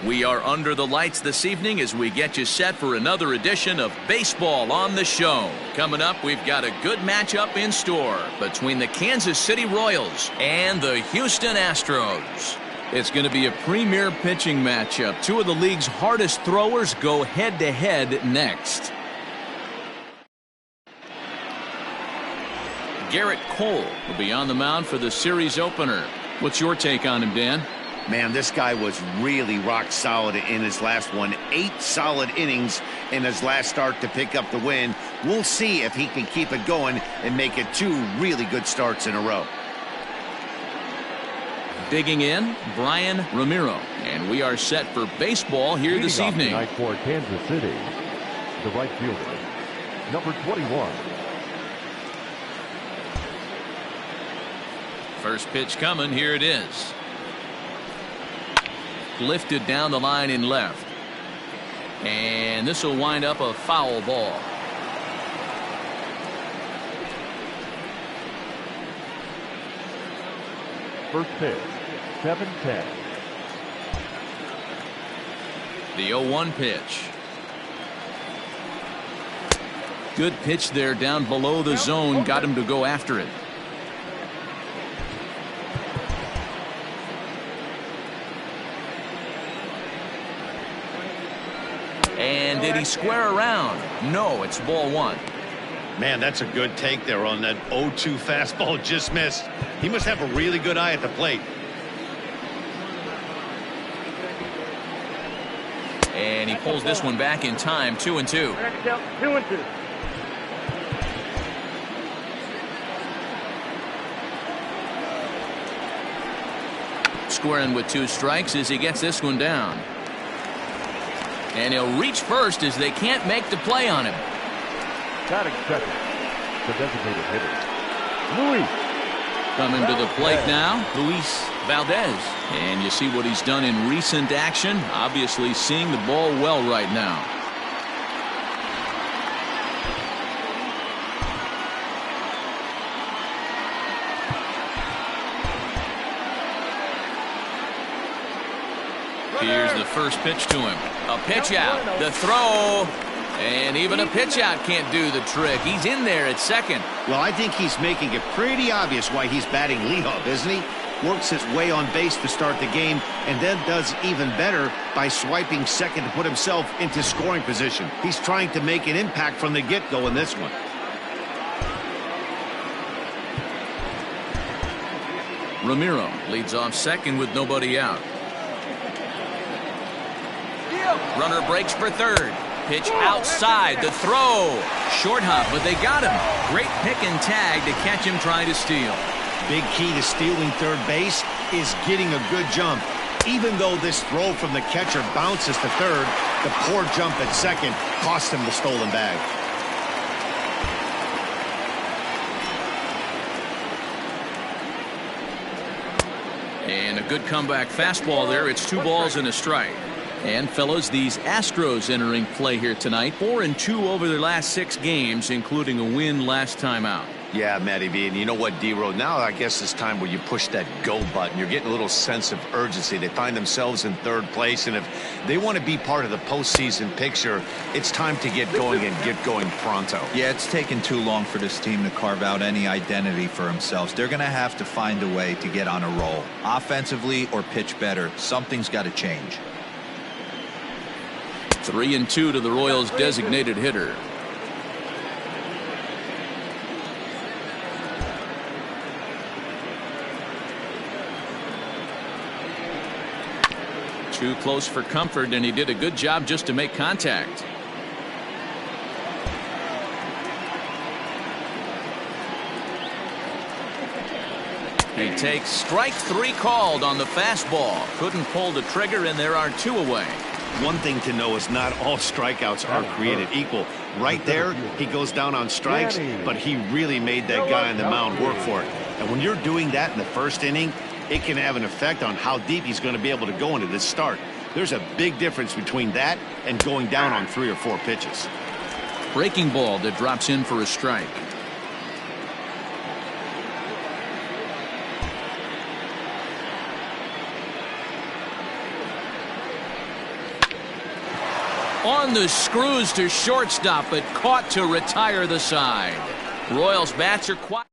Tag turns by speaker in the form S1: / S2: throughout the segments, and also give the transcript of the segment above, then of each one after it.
S1: We are under the lights this evening as we get you set for another edition of Baseball on the Show. Coming up, we've got a good matchup in store between the Kansas City Royals and the Houston Astros. It's going to be a premier pitching matchup. Two of the league's hardest throwers go head-to-head next. Garrett Cole will be on the mound for the series opener. What's your take on him, Dan?
S2: Man, this guy was really rock solid in his last one. 8 solid innings in his last start to pick up the win. We'll see if he can keep it going and make it 2 really good starts in a row.
S1: Digging in, Brian Ramiro. And we are set for baseball here this evening.
S3: Tonight for Kansas City, the right fielder, number 21.
S1: First pitch coming. Here it is. Lifted down the line in left. And this will wind up a foul ball.
S3: First pitch, 7-10.
S1: The 0-1 pitch. Good pitch there down below the zone. Got him to go after it. And did he square around? No, it's ball 1.
S2: Man, that's a good take there on that 0-2 fastball. Just missed. He must have a really good eye at the plate.
S1: And he pulls this one back in time. 2-2.
S4: 2-2.
S1: Squaring with 2 strikes as he gets this one down. And he'll reach first as they can't make the play on him.
S3: Batting second, the designated hitter, Luis.
S1: Coming to the plate now, Luis Valdez. And you see what he's done in recent action. Obviously seeing the ball well right now. Here's the first pitch to him. A pitch out. The throw. And even a pitch out can't do the trick. He's in there at second.
S2: Well, I think he's making it pretty obvious why he's batting leadoff, isn't he? Works his way on base to start the game and then does even better by swiping second to put himself into scoring position. He's trying to make an impact from the get-go in this one.
S1: Ramiro leads off second with nobody out. Runner breaks for third. Pitch outside. The throw. Short hop, but they got him. Great pick and tag to catch him trying to steal.
S2: Big key to stealing third base is getting a good jump. Even though this throw from the catcher bounces to third, the poor jump at second cost him the stolen bag.
S1: And a good comeback fastball there. It's 2 balls and a strike. And fellas, these Astros entering play here tonight. 4-2 over their last 6 games, including a win last time out.
S2: Yeah, Matty V, and you know what, D-Row, now I guess it's time where you push that go button. You're getting a little sense of urgency. They find themselves in third place, and if they want to be part of the postseason picture, it's time to get going and get going pronto.
S5: Yeah, it's taken too long for this team to carve out any identity for themselves. They're going to have to find a way to get on a roll. Offensively or pitch better, something's got to change.
S1: 3-2 to the Royals' designated hitter. Too close for comfort, and he did a good job just to make contact. He takes strike 3 called on the fastball. Couldn't pull the trigger, and there are 2 away.
S2: One thing to know is not all strikeouts are created equal. Right there, he goes down on strikes, but he really made that guy on the mound work for it. And when you're doing that in the first inning, it can have an effect on how deep he's going to be able to go into this start. There's a big difference between that and going down on 3 or 4 pitches.
S1: Breaking ball that drops in for a strike. On the screws to shortstop, but caught to retire the side. Royals bats are quiet.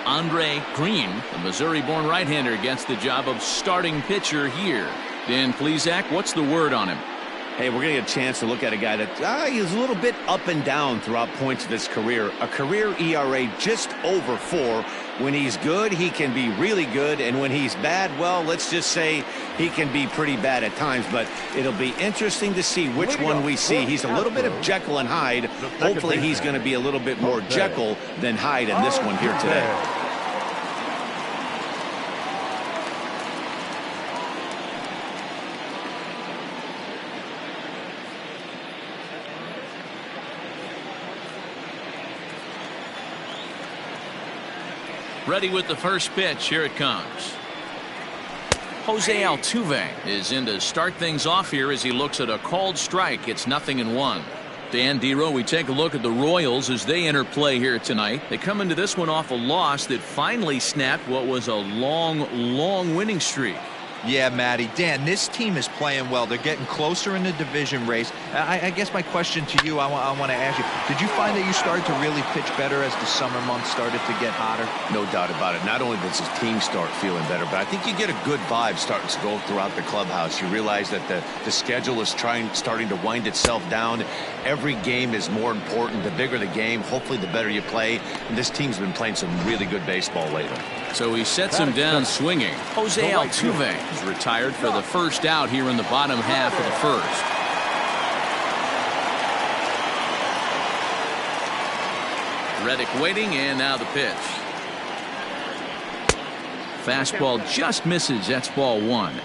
S1: Andre Green, the Missouri-born right-hander, gets the job of starting pitcher here. Dan Plesac, what's the word on him?
S2: Hey, we're going to get a chance to look at a guy that he's a little bit up and down throughout points of his career. A career ERA just over 4. When he's good, he can be really good. And when he's bad, well, let's just say he can be pretty bad at times. But it'll be interesting to see which one we see. He's a little bit of Jekyll and Hyde. Hopefully he's going to be a little bit more Jekyll than Hyde in this one here today.
S1: Ready with the first pitch. Here it comes. Jose Altuve is in to start things off here as he looks at a called strike. It's 0-1. Dan Dero, we take a look at the Royals as they enter play here tonight. They come into this one off a loss that finally snapped what was a long winning streak.
S5: Yeah, Matty. Dan, this team is playing well. They're getting closer in the division race. I guess my question to you, I want to ask you, did you find that you started to really pitch better as the summer months started to get hotter?
S2: No doubt about it. Not only does his team start feeling better, but I think you get a good vibe starting to go throughout the clubhouse. You realize that the schedule is starting to wind itself down. Every game is more important. The bigger the game, hopefully the better you play. And this team's been playing some really good baseball lately.
S1: So he sets him down swinging. Jose Altuve is retired for the first out here in the bottom half of the first. Reddick waiting, and now the pitch. Fastball just misses. That's ball 1.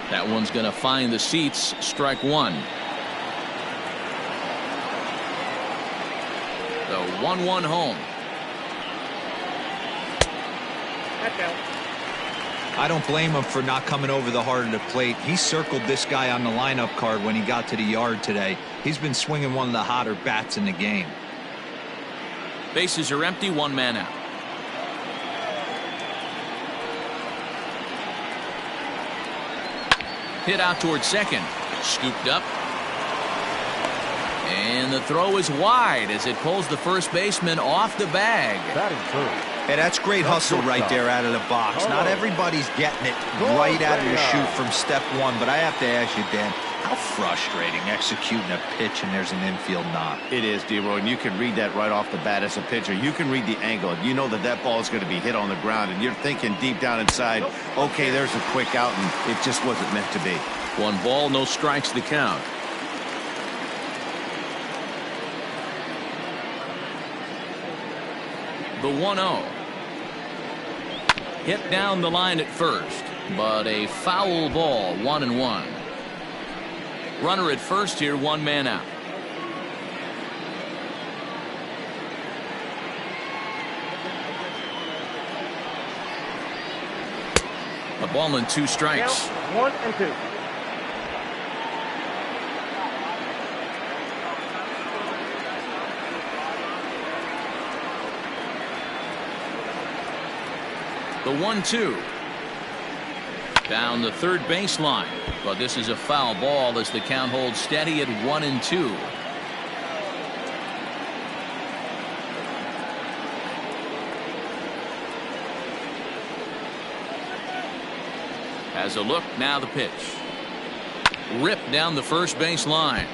S1: That one's going to find the seats. Strike 1. The 1-1 home.
S5: I don't blame him for not coming over the heart of the plate. He circled this guy on the lineup card when he got to the yard today. He's been swinging one of the hotter bats in the game.
S1: Bases are empty. 1 man out. Hit out towards second. Scooped up. And the throw is wide as it pulls the first baseman off the bag.
S5: Hey, that's great hustle right there out of the box. Not everybody's getting it right out of the chute from step 1, but I have to ask you, Dan, how frustrating executing a pitch and there's an infield knock.
S2: It is, D-Roy, and you can read that right off the bat as a pitcher. You can read the angle. You know that that ball is going to be hit on the ground, and you're thinking deep down inside, okay, there's a quick out, and it just wasn't meant to be.
S1: 1 ball, no strikes the count. The 1-0. Hit down the line at first, but a foul ball. 1-1. Runner at first here. 1 man out. A ball and 2 strikes.
S4: 1-2.
S1: The 1-2. Down the third baseline, but this is a foul ball as the count holds steady at 1-2. Has a look, now the pitch. Ripped down the first base line.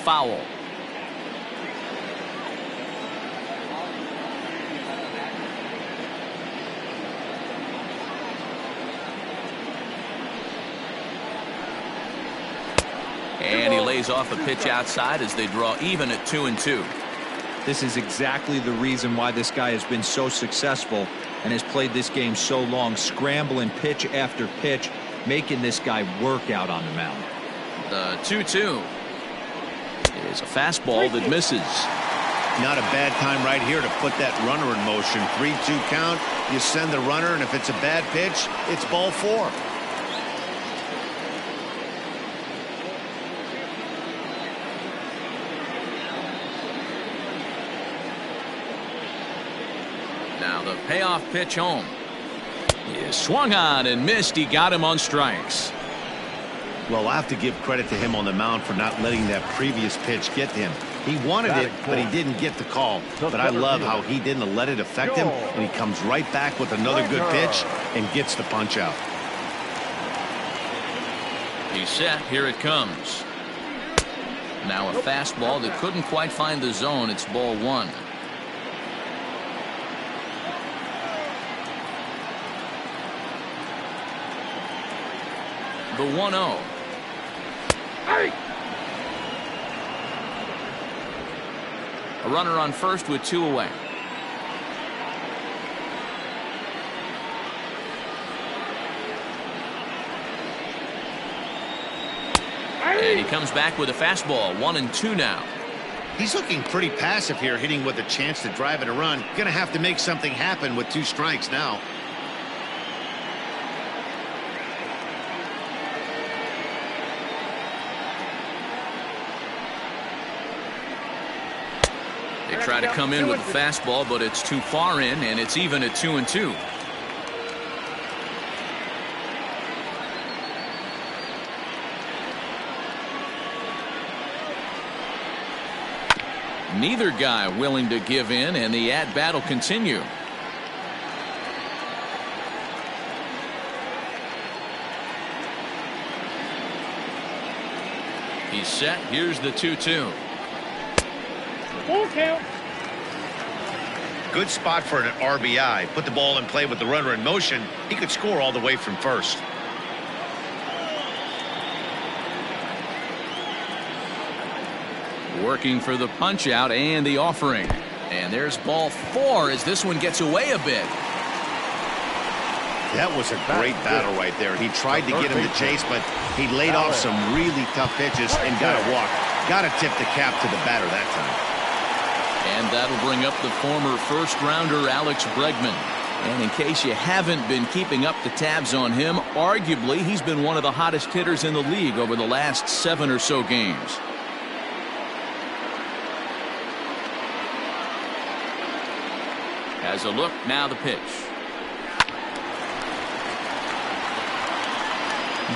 S1: Foul. And he lays off a pitch outside as they draw even at 2-2.
S5: This is exactly the reason why this guy has been so successful and has played this game so long, scrambling pitch after pitch, making this guy work out on the mound.
S1: The 2-2 is a fastball that misses.
S2: Not a bad time right here to put that runner in motion. 3-2 count. You send the runner, and if it's a bad pitch, it's ball 4.
S1: Payoff pitch home. He swung on and missed. He got him on strikes.
S2: Well, I have to give credit to him on the mound for not letting that previous pitch get to him. He wanted it, but he didn't get the call. But I love how he didn't let it affect him, and he comes right back with another good pitch and gets the punch out.
S1: He's set. Here it comes. Now a fastball that couldn't quite find the zone. It's ball one. The 1-0. A runner on first with 2 away. And he comes back with a fastball. 1-2 now.
S2: He's looking pretty passive here, hitting with a chance to drive it a run. Gonna have to make something happen with 2 strikes now.
S1: They try to come in with a fastball, but it's too far in, and it's even at 2-2. Neither guy willing to give in, and the at-bat will continue. He's set. Here's the 2-2.
S4: Full count.
S2: Good spot for an RBI. Put the ball in play with the runner in motion. He could score all the way from first.
S1: Working for the punch out and the offering. And there's ball 4 as this one gets away a bit.
S2: That was a great battle right there. He tried to get him to chase, but he laid off some really tough pitches and got a walk. Got to tip the cap to the batter that time.
S1: And that'll bring up the former first-rounder Alex Bregman. And in case you haven't been keeping up the tabs on him, arguably he's been one of the hottest hitters in the league over the last 7 or so games. As a look, now the pitch.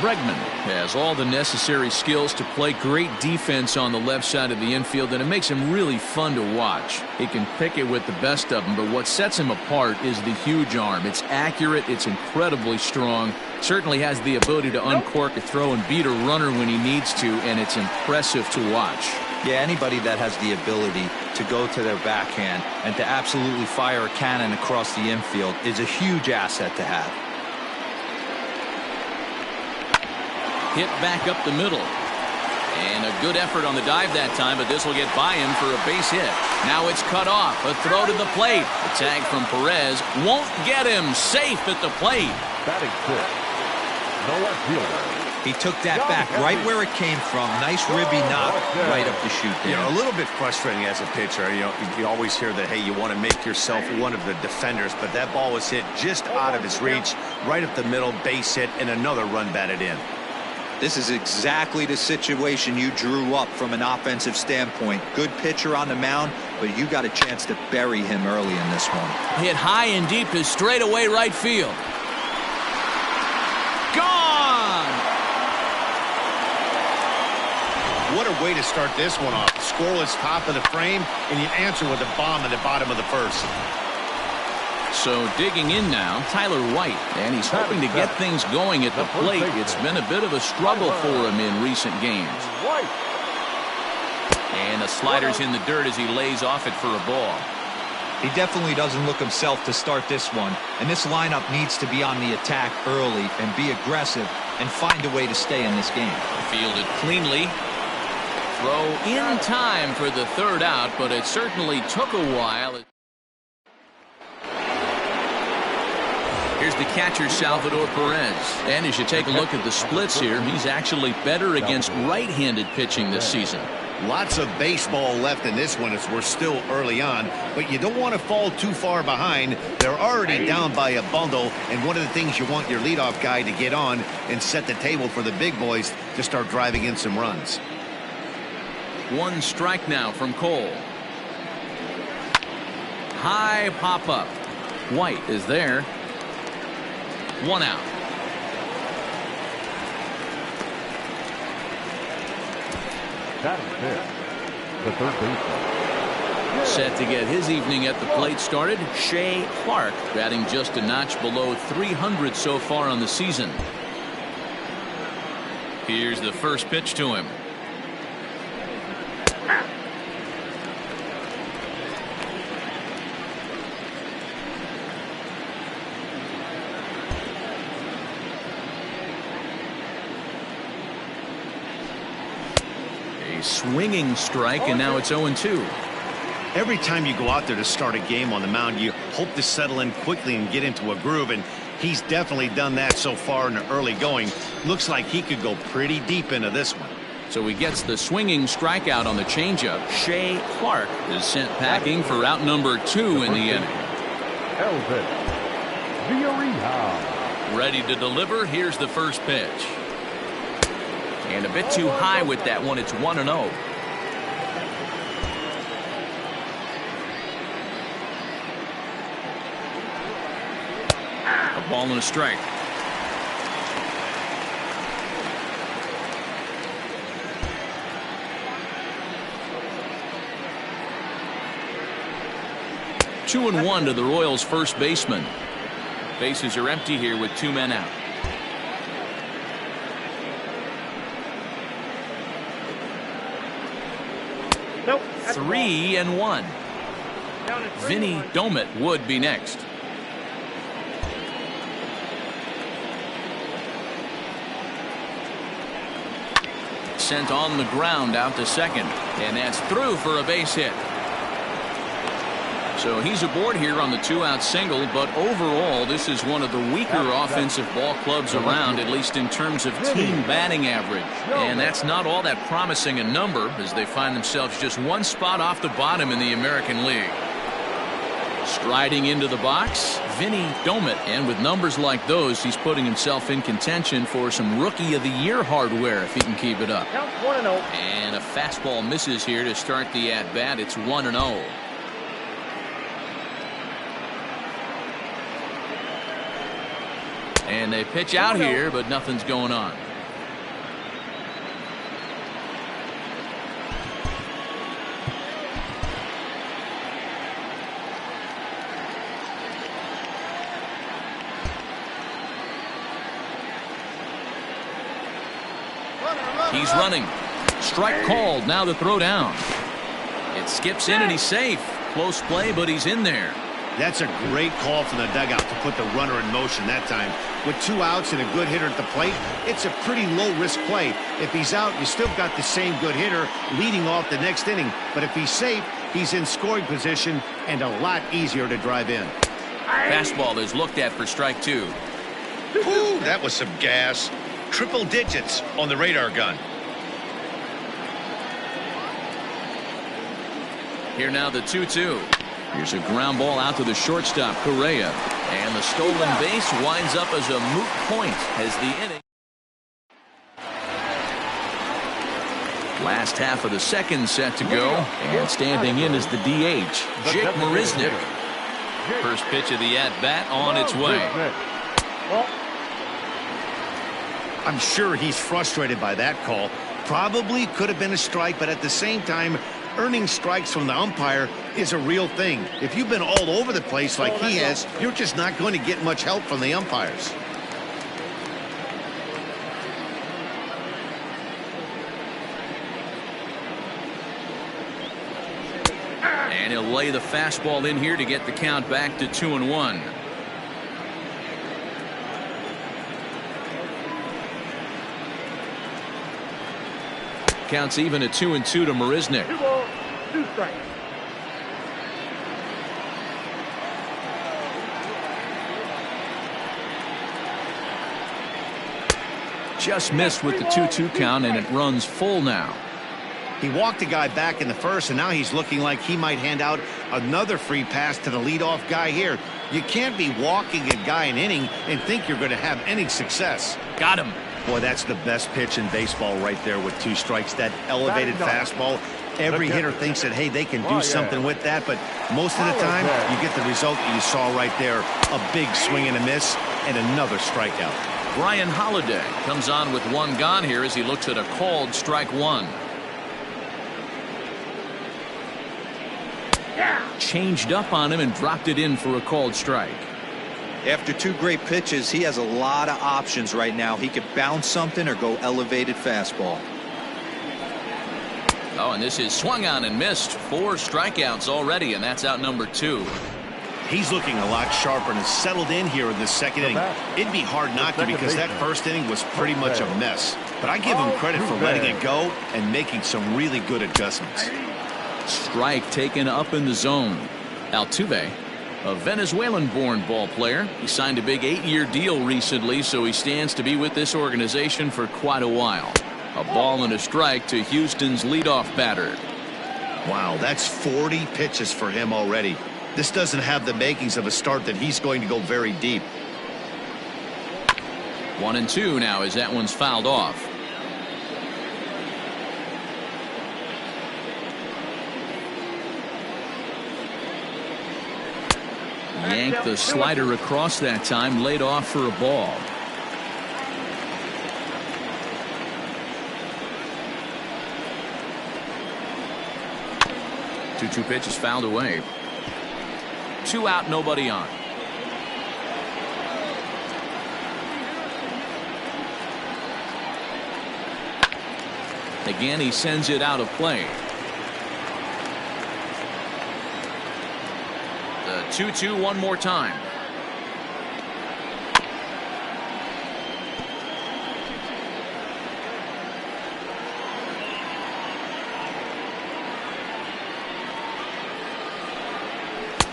S1: Bregman has all the necessary skills to play great defense on the left side of the infield, and it makes him really fun to watch. He can pick it with the best of them, but what sets him apart is the huge arm. It's accurate, it's incredibly strong, certainly has the ability to uncork a throw and beat a runner when he needs to, and it's impressive to watch.
S5: Yeah, anybody that has the ability to go to their backhand and to absolutely fire a cannon across the infield is a huge asset to have.
S1: Hit back up the middle. And a good effort on the dive that time, but this will get by him for a base hit. Now it's cut off. A throw to the plate. The tag from Perez won't get him. Safe at the plate.
S3: Batting fifth, no left fielder.
S5: He took that back right where it came from. Nice ribby knock right up the chute there.
S2: You know, a little bit frustrating as a pitcher. You always hear that, hey, you want to make yourself one of the defenders, but that ball was hit just out of his reach, right up the middle, base hit, and another run batted in.
S5: This is exactly the situation you drew up from an offensive standpoint. Good pitcher on the mound, but you got a chance to bury him early in this one.
S1: Hit high and deep to straightaway right field. Gone!
S2: What a way to start this one off. Scoreless top of the frame, and you answer with a bomb at the bottom of the first.
S1: So digging in now, Tyler White, and he's hoping to get things going at the plate. It's been a bit of a struggle for him in recent games. And the slider's in the dirt as he lays off it for a ball.
S5: He definitely doesn't look himself to start this one, and this lineup needs to be on the attack early and be aggressive and find a way to stay in this game. Fielded
S1: cleanly. Throw in time for the third out, but it certainly took a while. Here's the catcher, Salvador Perez. And as you take a look at the splits here, he's actually better against right-handed pitching this season.
S2: Lots of baseball left in this one as we're still early on, but you don't want to fall too far behind. They're already down by a bundle, and one of the things you want your leadoff guy to get on and set the table for the big boys to start driving in some runs.
S1: 1 strike now from Cole. High pop-up. White is there. 1 out.
S3: Batting fifth, the third baseman.
S1: Set to get his evening at the plate started, Shea Clark, batting just a notch below 300 so far on the season. Here's the first pitch to him. A swinging strike, and now it's 0-2.
S2: Every time you go out there to start a game on the mound, you hope to settle in quickly and get into a groove, and he's definitely done that so far in the early going. Looks like he could go pretty deep into this one.
S1: So he gets the swinging strikeout on the changeup. Shea Clark is sent packing for out number 2 in the inning.
S3: Elvis Villarreal.
S1: Ready to deliver. Here's the first pitch. And a bit too high with that one. It's 1-0. A ball and a strike. Two and one to the Royals' first baseman. Bases are empty here with 2 men out.
S4: Nope.
S1: 3-1. Vinny Domit would be next. Sent on the ground out to second, and that's through for a base hit. So he's aboard here on the 2-out single, but overall this is one of the weaker offensive ball clubs around, at least in terms of team batting average. And that's not all that promising a number, as they find themselves just 1 spot off the bottom in the American League. Striding into the box, Vinny Domit, and with numbers like those, he's putting himself in contention for some Rookie of the Year hardware if he can keep it up.
S4: Count 1-0.
S1: And a fastball misses here to start the at-bat. It's 1-0. And they pitch out here, but nothing's going on. He's running. Strike called. Now the throw down. It skips in and he's safe. Close play, but he's in there.
S2: That's a great call from the dugout to put the runner in motion that time. With 2 outs and a good hitter at the plate, it's a pretty low-risk play. If he's out, you still got the same good hitter leading off the next inning. But if he's safe, he's in scoring position and a lot easier to drive in.
S1: Fastball is looked at for strike 2.
S2: Ooh, that was some gas. Triple digits on the radar gun.
S1: Here now the 2-2. Here's a ground ball out to the shortstop, Correa. And the stolen base winds up as a moot point as the inning. Last half of the second set to go. And standing in is the DH, Jake Marisnick. First pitch of the at-bat on its way.
S2: I'm sure he's frustrated by that call. Probably could have been a strike, but at the same time, earning strikes from the umpire is a real thing. If you've been all over the place like he has, you're just not going to get much help from the umpires.
S1: And he'll lay the fastball in here to get the count back to 2-1. Counts even at 2-2 to Marisnick.
S4: 2 balls, 2 strikes.
S1: Just missed with the 2-2 count, and it runs full now.
S2: He walked a guy back in the first, and now he's looking like he might hand out another free pass to the leadoff guy here. You can't be walking a guy an inning and think you're going to have any success.
S1: Got him.
S2: Boy, that's the best pitch in baseball right there with 2 strikes. That elevated fastball Every hitter thinks that, hey, they can do something with that, but most of the time, you get the result that you saw right there, a big swing and a miss, and another strikeout.
S1: Brian Holiday comes on with one gone here as he looks at a called strike one. Changed up on him and dropped it in for a called strike.
S5: After two great pitches, he has a lot of options right now. He could bounce something or go elevated fastball.
S1: Oh, and this is swung on and missed. 4 strikeouts already, and that's out number 2.
S2: He's looking a lot sharper and settled in here in this second inning. It'd be hard not to because that first inning was pretty much a mess. But I give him credit for letting it go and making some really good adjustments.
S1: Strike taken up in the zone. Altuve, a Venezuelan-born ball player. He signed a big 8-year deal recently, so he stands to be with this organization for quite a while. A ball and a strike to Houston's leadoff batter.
S2: Wow, that's 40 pitches for him already. This doesn't have the makings of a start that he's going to go very deep.
S1: 1-2 now as that one's fouled off. Yanked the slider across that time, laid off for a ball. Two pitches fouled away. 2 out, nobody on. Again, he sends it out of play. The 2-2 one more time.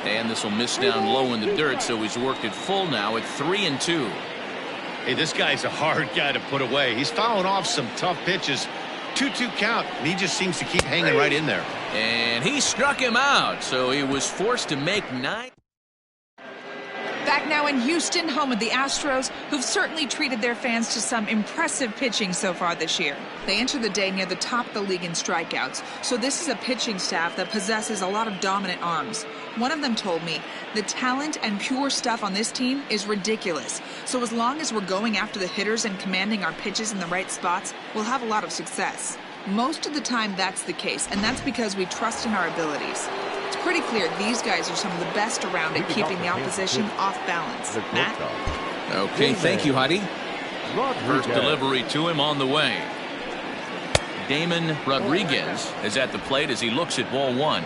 S1: And this will miss down low in the dirt, so he's worked it full now at 3-2.
S2: Hey, this guy's a hard guy to put away. He's fouling off some tough pitches. 2-2 count, and he just seems to keep hanging right in there.
S1: And he struck him out, so he was forced to make 9.
S6: Back now in Houston, home of the Astros, who've certainly treated their fans to some impressive pitching so far this year. They enter the day near the top of the league in strikeouts, so this is a pitching staff that possesses a lot of dominant arms. One of them told me, the talent and pure stuff on this team is ridiculous, so as long as we're going after the hitters and commanding our pitches in the right spots, we'll have a lot of success. Most of the time that's the case, and that's because we trust in our abilities. It's pretty clear these guys are some of the best around at keeping the opposition off balance. Matt?
S1: Okay, thank you, Heidi. First delivery to him on the way. Damon Rodriguez is at the plate as he looks at ball 1.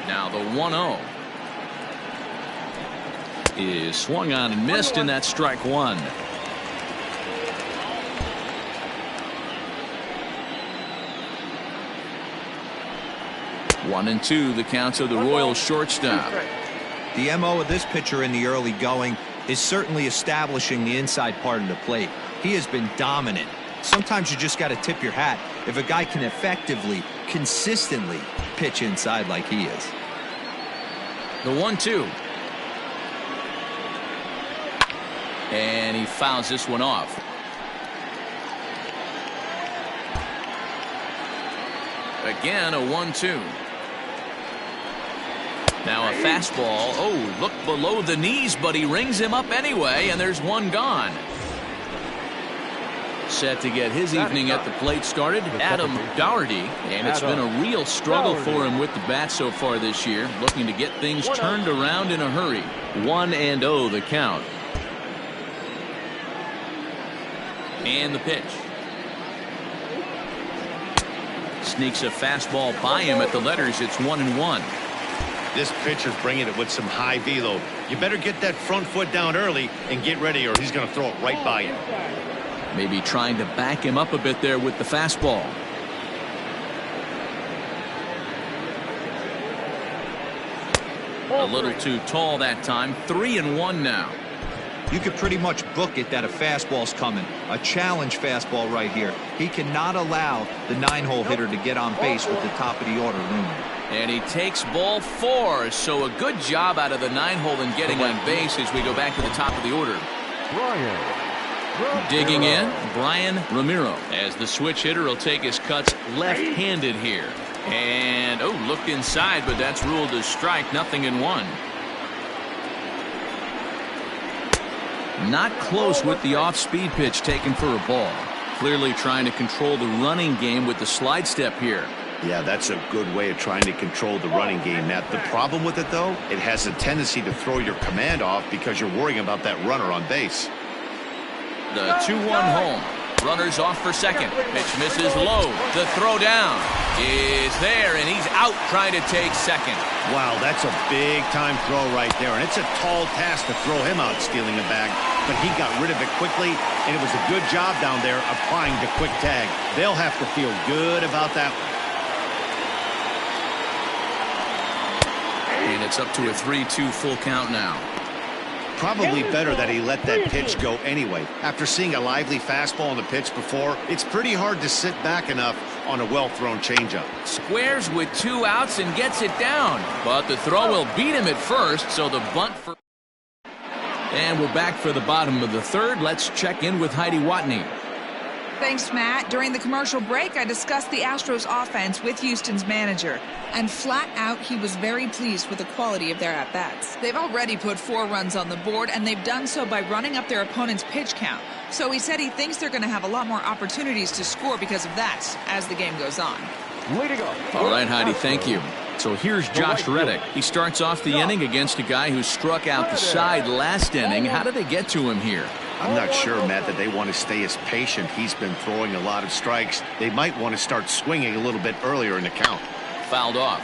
S1: Now the 1-0 is swung on and missed, and that's strike 1. One and two, the counts of the Royals shortstop.
S5: The MO of this pitcher in the early going is certainly establishing the inside part of the plate. He has been dominant. Sometimes you just got to tip your hat if a guy can effectively, consistently pitch inside like he is.
S1: The 1-2. And he fouls this one off. Again, a 1-2. Now a fastball. Oh, look below the knees, but he rings him up anyway, and there's one gone. Set to get his evening at the plate started, Adam Doherty, and it's been a real struggle for him with the bat so far this year, looking to get things turned around in a hurry. 1-0 the count. And the pitch. Sneaks a fastball by him at the letters. It's 1-1.
S2: This pitcher's bringing it with some high velo. You better get that front foot down early and get ready, or he's going to throw it right by you.
S1: Maybe trying to back him up a bit there with the fastball. A little too tall that time. 3-1 now.
S5: You could pretty much book it that a fastball's coming. A challenge fastball right here. He cannot allow the 9-hole hitter to get on base with the top of the order looming.
S1: And he takes ball 4, so a good job out of the 9-hole in getting on base as we go back to the top of the order. Digging in, Brian Ramiro, as the switch hitter will take his cuts left-handed here. And, oh, looked inside, but that's ruled as strike, 0-1. Not close with the off-speed pitch taken for a ball. Clearly trying to control the running game with the slide step here.
S2: Yeah, that's a good way of trying to control the running game, Matt. The problem with it, though, it has a tendency to throw your command off because you're worrying about that runner on base.
S1: The 2-1 home. Runners off for second. Pitch misses low. The throw down is there, and he's out trying to take second.
S2: Wow, that's a big-time throw right there, and it's a tall task to throw him out stealing a bag, but he got rid of it quickly, and it was a good job down there applying the quick tag. They'll have to feel good about that one.
S1: And it's up to a 3-2 full count now.
S2: Probably better that he let that pitch go anyway. After seeing a lively fastball on the pitch before, it's pretty hard to sit back enough on a well-thrown changeup.
S1: Squares with 2 outs and gets it down. But the throw will beat him at first, so the bunt for... And we're back for the bottom of the third. Let's check in with Heidi Watney.
S6: Thanks, Matt. During the commercial break, I discussed the Astros offense with Houston's manager. And flat out, he was very pleased with the quality of their at-bats. They've already put 4 runs on the board, and they've done so by running up their opponent's pitch count. So he said he thinks they're going to have a lot more opportunities to score because of that as the game goes on.
S1: All right, Heidi, thank you. So here's Josh Reddick. He starts off the inning against a guy who struck out the side last inning. How did they get to him here?
S2: I'm not sure, Matt, that they want to stay as patient. He's been throwing a lot of strikes. They might want to start swinging a little bit earlier in the count.
S1: Fouled off.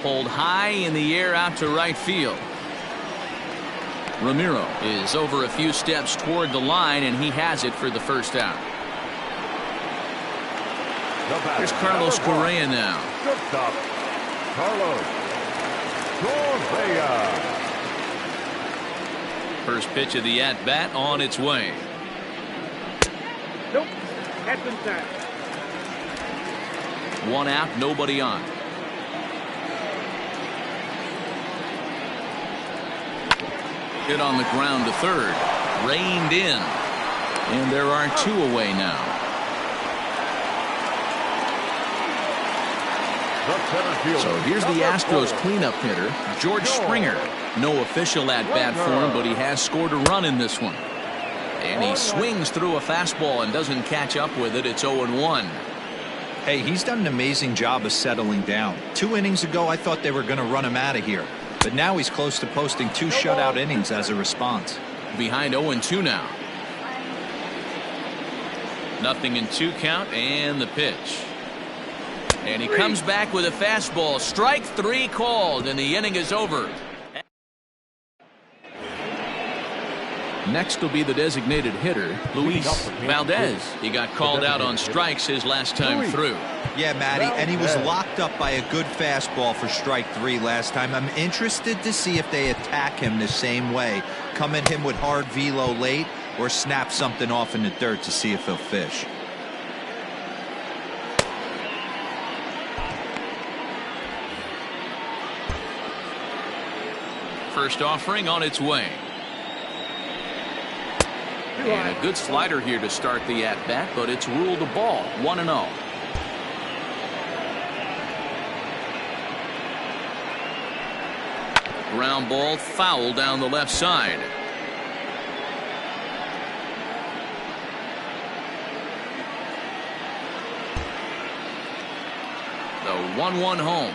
S1: Pulled high in the air out to right field. Ramiro is over a few steps toward the line, and he has it for the first out. Here's Carlos Correa now.
S3: Shortstop, Carlos Correa.
S1: First pitch of the at-bat on its way.
S4: Nope. That's inside.
S1: 1 out, nobody on. Hit on the ground to third. Reined in. And there are 2 away now. So here's the Astros cleanup hitter, George Springer. No official at-bat for him, but he has scored a run in this one. And he swings through a fastball and doesn't catch up with it. It's 0-1.
S5: Hey, he's done an amazing job of settling down. 2 innings ago, I thought they were going to run him out of here. But now he's close to posting 2 shutout innings as a response.
S1: Behind 0-2 now. 0-2 count and the pitch. And he comes back with a fastball. Strike 3 called, and the inning is over. Next will be the designated hitter, Luis Valdez. He got called out on strikes his last time through.
S5: Yeah, Matty, and he was locked up by a good fastball for strike 3 last time. I'm interested to see if they attack him the same way. Come at him with hard velo late or snap something off in the dirt to see if he'll fish.
S1: First offering on its way. And a good slider here to start the at-bat, but it's ruled a ball. 1-0. Ground ball foul down the left side. The 1-1 home.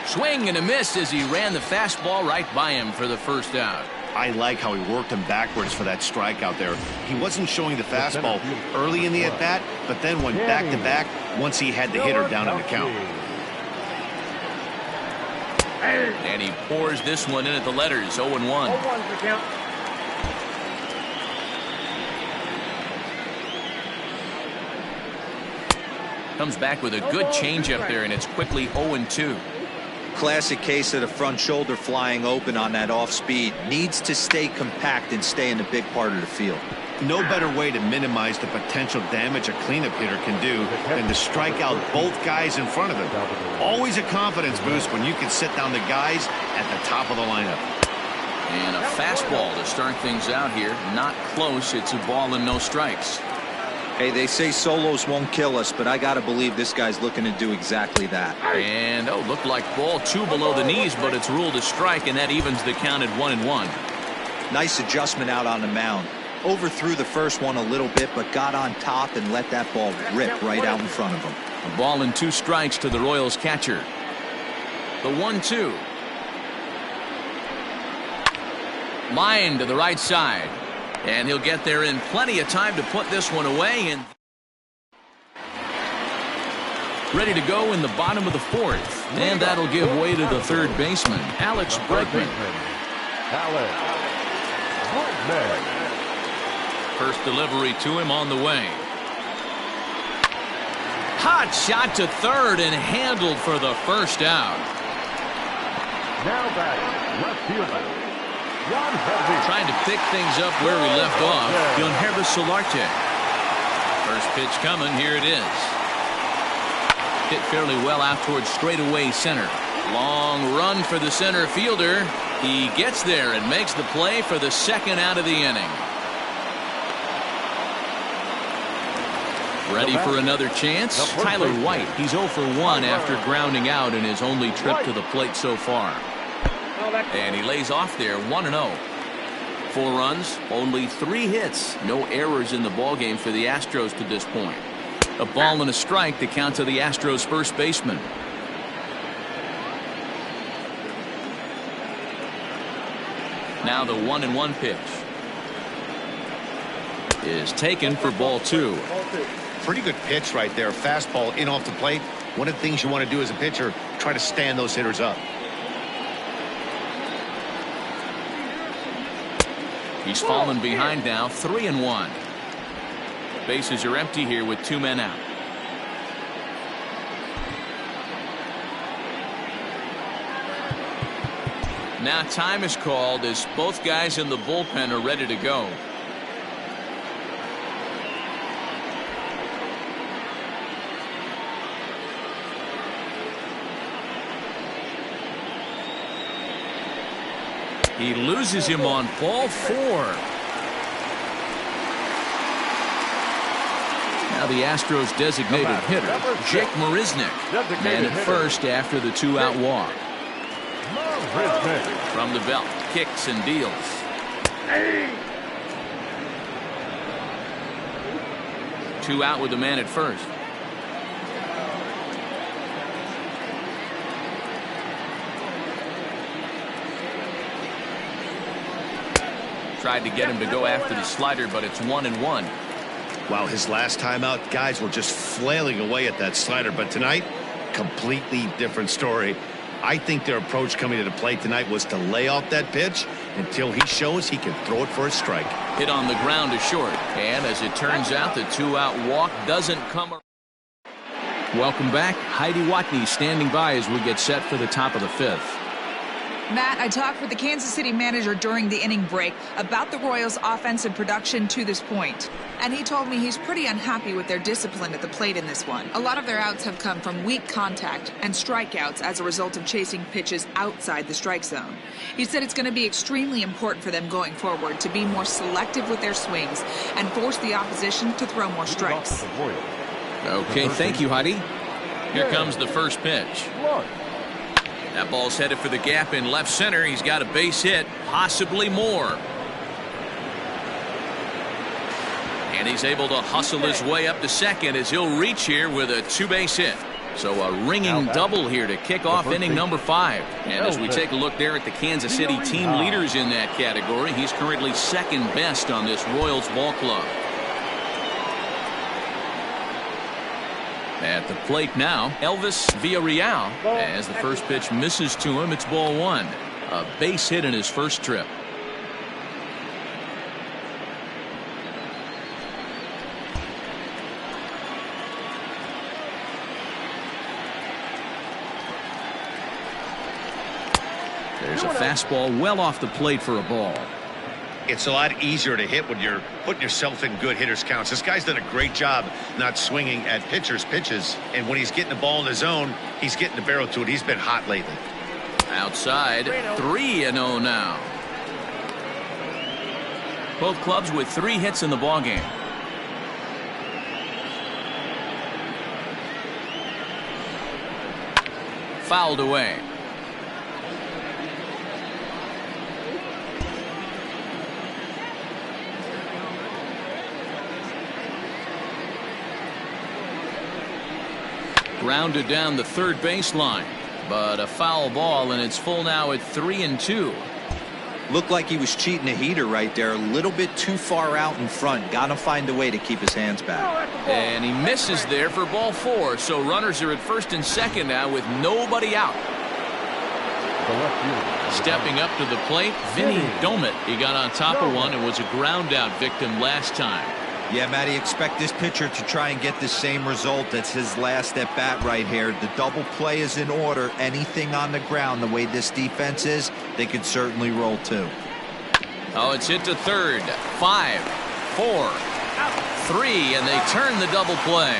S1: Swing and a miss as he ran the fastball right by him for the first out.
S2: I like how he worked him backwards for that strikeout there. He wasn't showing the fastball early in the at-bat, but then went back-to-back once he had the hitter down in the count.
S1: And he pours this one in at the letters, 0-1.
S4: 0-1 for count.
S1: Comes back with a good changeup there, and it's quickly 0-2.
S5: Classic case of the front shoulder flying open on that off speed. Needs to stay compact and stay in the big part of the field.
S2: No better way to minimize the potential damage a cleanup hitter can do than to strike out both guys in front of him. Always a confidence boost when you can sit down the guys at the top of the lineup.
S1: And a fastball to start things out here. Not close. It's a ball and no strikes.
S5: Hey, they say solos won't kill us, but I got to believe this guy's looking to do exactly that.
S1: And, looked like ball 2 below the knees, but it's ruled a strike, and that evens the count at 1-1.
S5: Nice adjustment out on the mound. Overthrew the first one a little bit, but got on top and let that ball rip right out in front of him.
S1: A ball and 2 strikes to the Royals catcher. The 1-2. Line to the right side. And he'll get there in plenty of time to put this one away. And ready to go in the bottom of the 4th. And that'll give way to the third baseman, Alex Bregman. First delivery to him on the way. Hot shot to third and handled for the first out.
S3: Now back, left fielder.
S1: Trying to pick things up where we left off. Yonhervis Solarte. First pitch coming. Here it is. Hit fairly well out towards straightaway center. Long run for the center fielder. He gets there and makes the play for the second out of the inning. Ready for another chance? Tyler White. He's 0 for 1 after grounding out in his only trip to the plate so far. And he lays off there, 1-0. 4 runs, only 3 hits. No errors in the ballgame for the Astros to this point. A ball and a strike to count to the Astros first baseman. Now the 1-1 pitch is taken for ball 2.
S2: Pretty good pitch right there. Fastball in off the plate. One of the things you want to do as a pitcher, try to stand those hitters up.
S1: He's fallen behind now, 3-1. Bases are empty here with 2 men out. Now time is called as both guys in the bullpen are ready to go. He loses him on ball 4. Now the Astros designated hitter, Jake Marisnick, man at first after the 2-out walk. From the belt, kicks and deals. Two out with the man at first. Tried to get him to go after the slider, but it's 1-1.
S2: Wow, his last time out, guys were just flailing away at that slider. But tonight, completely different story. I think their approach coming to the plate tonight was to lay off that pitch until he shows he can throw it for a strike.
S1: Hit on the ground to short. And as it turns out, the 2-out walk doesn't come. Welcome back. Heidi Watney standing by as we get set for the top of the 5th.
S6: Matt, I talked with the Kansas City manager during the inning break about the Royals' offensive production to this point. And he told me he's pretty unhappy with their discipline at the plate in this one. A lot of their outs have come from weak contact and strikeouts as a result of chasing pitches outside the strike zone. He said it's going to be extremely important for them going forward to be more selective with their swings and force the opposition to throw more strikes.
S1: Okay, thank you, Heidi. Here comes the first pitch. That ball's headed for the gap in left center. He's got a base hit, possibly more. And he's able to hustle his way up to second as he'll reach here with a 2-base hit. So a ringing double here to kick off inning number 5. And as we take a look there at the Kansas City team leaders in that category, he's currently second best on this Royals ball club. At the plate now, Elvis Villarreal. As the first pitch misses to him, it's ball 1. A base hit in his first trip. There's a fastball well off the plate for a ball.
S2: It's a lot easier to hit when you're putting yourself in good hitters counts. This guy's done a great job not swinging at pitchers' pitches. And when he's getting the ball in the zone, he's getting the barrel to it. He's been hot lately.
S1: Outside, 3-0 now. Both clubs with 3 hits in the ballgame. Fouled away. Grounded down the third baseline, but a foul ball, and it's full now at 3-2.
S5: Looked like he was cheating a heater right there, a little bit too far out in front. Got to find a way to keep his hands back.
S1: And he misses there for ball 4, so runners are at first and second now with nobody out. Stepping up to the plate, Vinny Domit. He got on top of one and was a ground out victim last time.
S5: Yeah, Matty, expect this pitcher to try and get the same result. That's his last at bat right here. The double play is in order. Anything on the ground, the way this defense is, they could certainly roll too.
S1: Oh, it's hit to third. 5, 4, 3, and they turn the double play.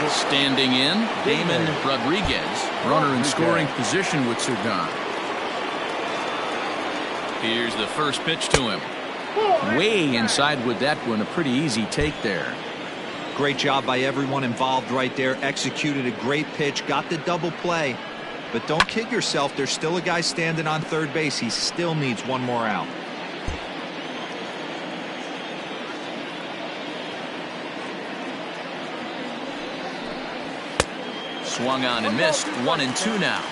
S1: Standing in, Damon Rodriguez. Runner in scoring position with Sugan. Here's the first pitch to him. Way inside with that one. A pretty easy take there.
S5: Great job by everyone involved right there. Executed a great pitch. Got the double play. But don't kid yourself. There's still a guy standing on third base. He still needs one more out.
S1: Swung on and missed. 1-2 now.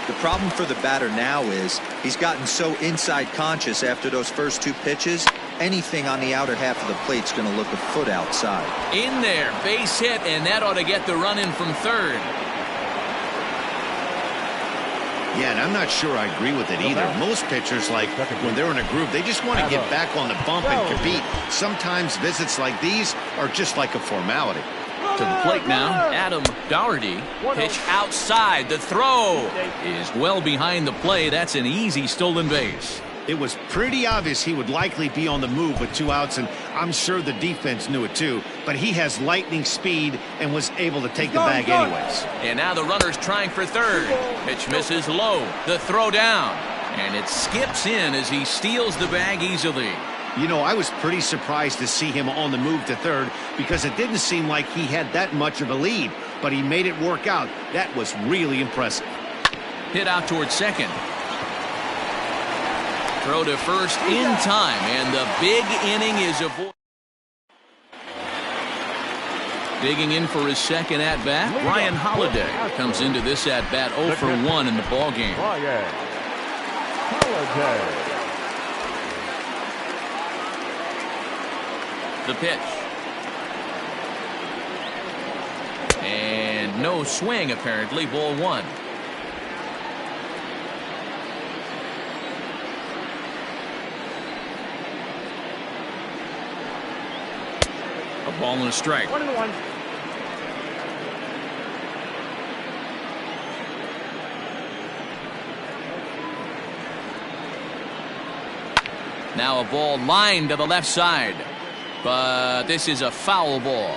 S5: The problem for the batter now is he's gotten so inside conscious after those first 2 pitches. Anything on the outer half of the plate's going to look a foot outside.
S1: In there, base hit, and that ought to get the run in from third.
S2: Yeah, and I'm not sure I agree with it either. Most pitchers, like when they're in a groove, they just want to get back on the bump and compete. Sometimes visits like these are just like a formality.
S1: To the plate now, Adam Doherty. Pitch outside. The throw is well behind the play. That's an easy stolen base.
S2: It was pretty obvious he would likely be on the move with 2 outs, and I'm sure the defense knew it too. But he has lightning speed and was able to take the bag anyways.
S1: And now the runner's trying for third. Pitch misses low. The throw down. And it skips in as he steals the bag easily.
S2: You know, I was pretty surprised to see him on the move to third because it didn't seem like he had that much of a lead, but he made it work out. That was really impressive.
S1: Hit out towards second. Throw to first in time, and the big inning is avoided. Digging in for his second at-bat, Ryan Holiday comes into this at-bat 0 for 1 in the ballgame. The pitch. And no swing, apparently. Ball 1. A ball and a strike.
S4: 1-1.
S1: Now a ball lined to the left side. But this is a foul ball.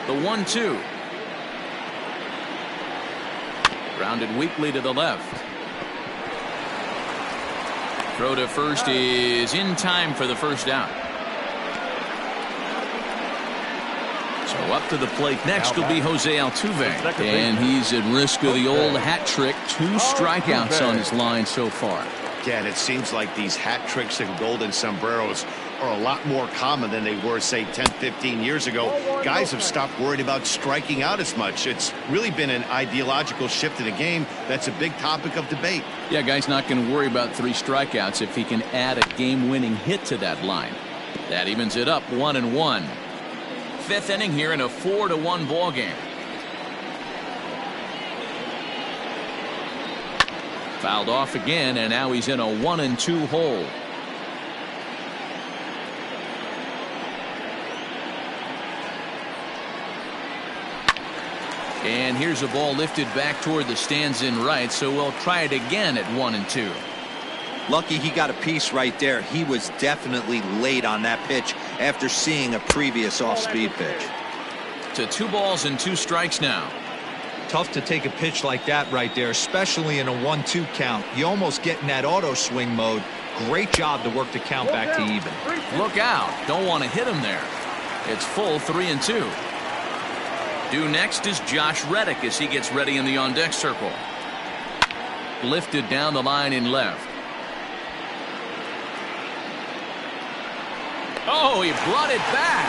S1: The 1-2. Grounded weakly to the left. Throw to first is in time for the first out. So up to the plate next will be Jose Altuve. And he's at risk of the old hat trick. 2 strikeouts on his line so far.
S2: Yeah, and it seems like these hat tricks and golden sombreros are a lot more common than they were, say, 10, 15 years ago. Guys have stopped worried about striking out as much. It's really been an ideological shift in the game. That's a big topic of debate.
S1: Yeah, guy's not going to worry about 3 strikeouts if he can add a game-winning hit to that line. That evens it up 1-1. 5th inning here in a 4-1 ball game. Fouled off again, and now he's in a 1-2 hole. And here's a ball lifted back toward the stands in right, so we'll try it again at 1-2.
S5: Lucky he got a piece right there. He was definitely late on that pitch after seeing a previous off-speed pitch.
S1: To 2 balls and 2 strikes now.
S5: Tough to take a pitch like that right there, especially in a 1-2 count. You almost get in that auto swing mode. Great job to work the count back to even.
S1: Look out. Don't want to hit him there. It's full 3-2. Due next is Josh Reddick as he gets ready in the on-deck circle. Lifted down the line in left. Oh, he brought it back.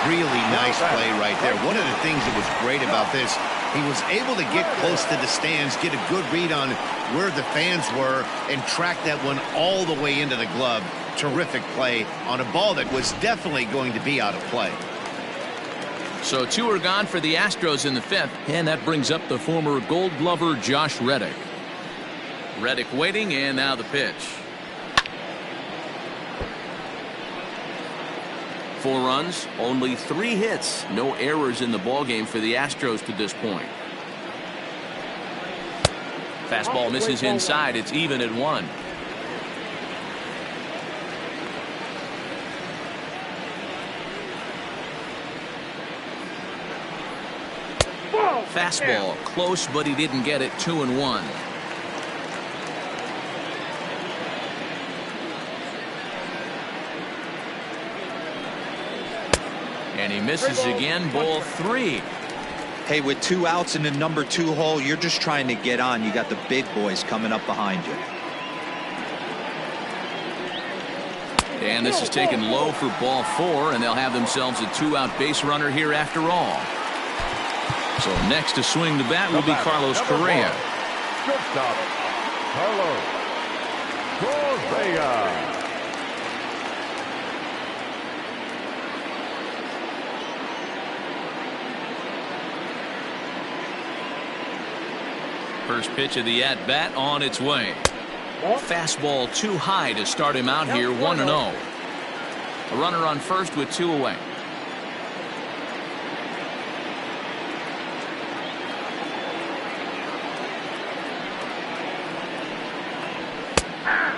S2: Really nice play right there. One of the things that was great about this, he was able to get close to the stands, get a good read on where the fans were, and track that one all the way into the glove. Terrific play on a ball that was definitely going to be out of play.
S1: So 2 are gone for the Astros in the 5th, and that brings up the former Gold Glover Josh Reddick. Reddick waiting, and now the pitch. 4 runs, only 3 hits, no errors in the ballgame for the Astros to this point. Fastball misses inside. It's even at 1. Fastball close, but he didn't get it. 2-1. And he misses again. Ball 3.
S5: Hey, with 2 outs in the number 2 hole, you're just trying to get on. You got the big boys coming up behind you.
S1: And this is taken low for ball 4, and they'll have themselves a 2-out base runner here after all. So next to swing the bat will be Carlos Correa.
S3: Shortstop, Carlos Correa.
S1: First pitch of the at-bat on its way. Fastball too high to start him out here. 1-0. A runner on first with 2 away.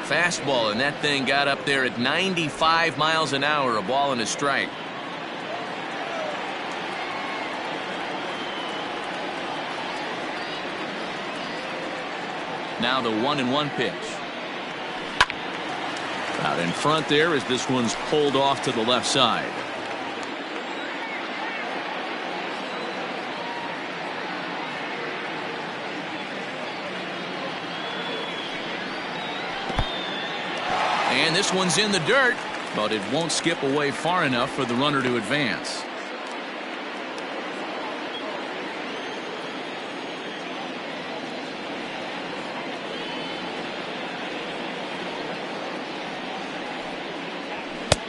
S1: Fastball, and that thing got up there at 95 miles an hour. A ball and a strike. Now the 1-1 pitch. Out in front there as this one's pulled off to the left side. And this one's in the dirt, but it won't skip away far enough for the runner to advance.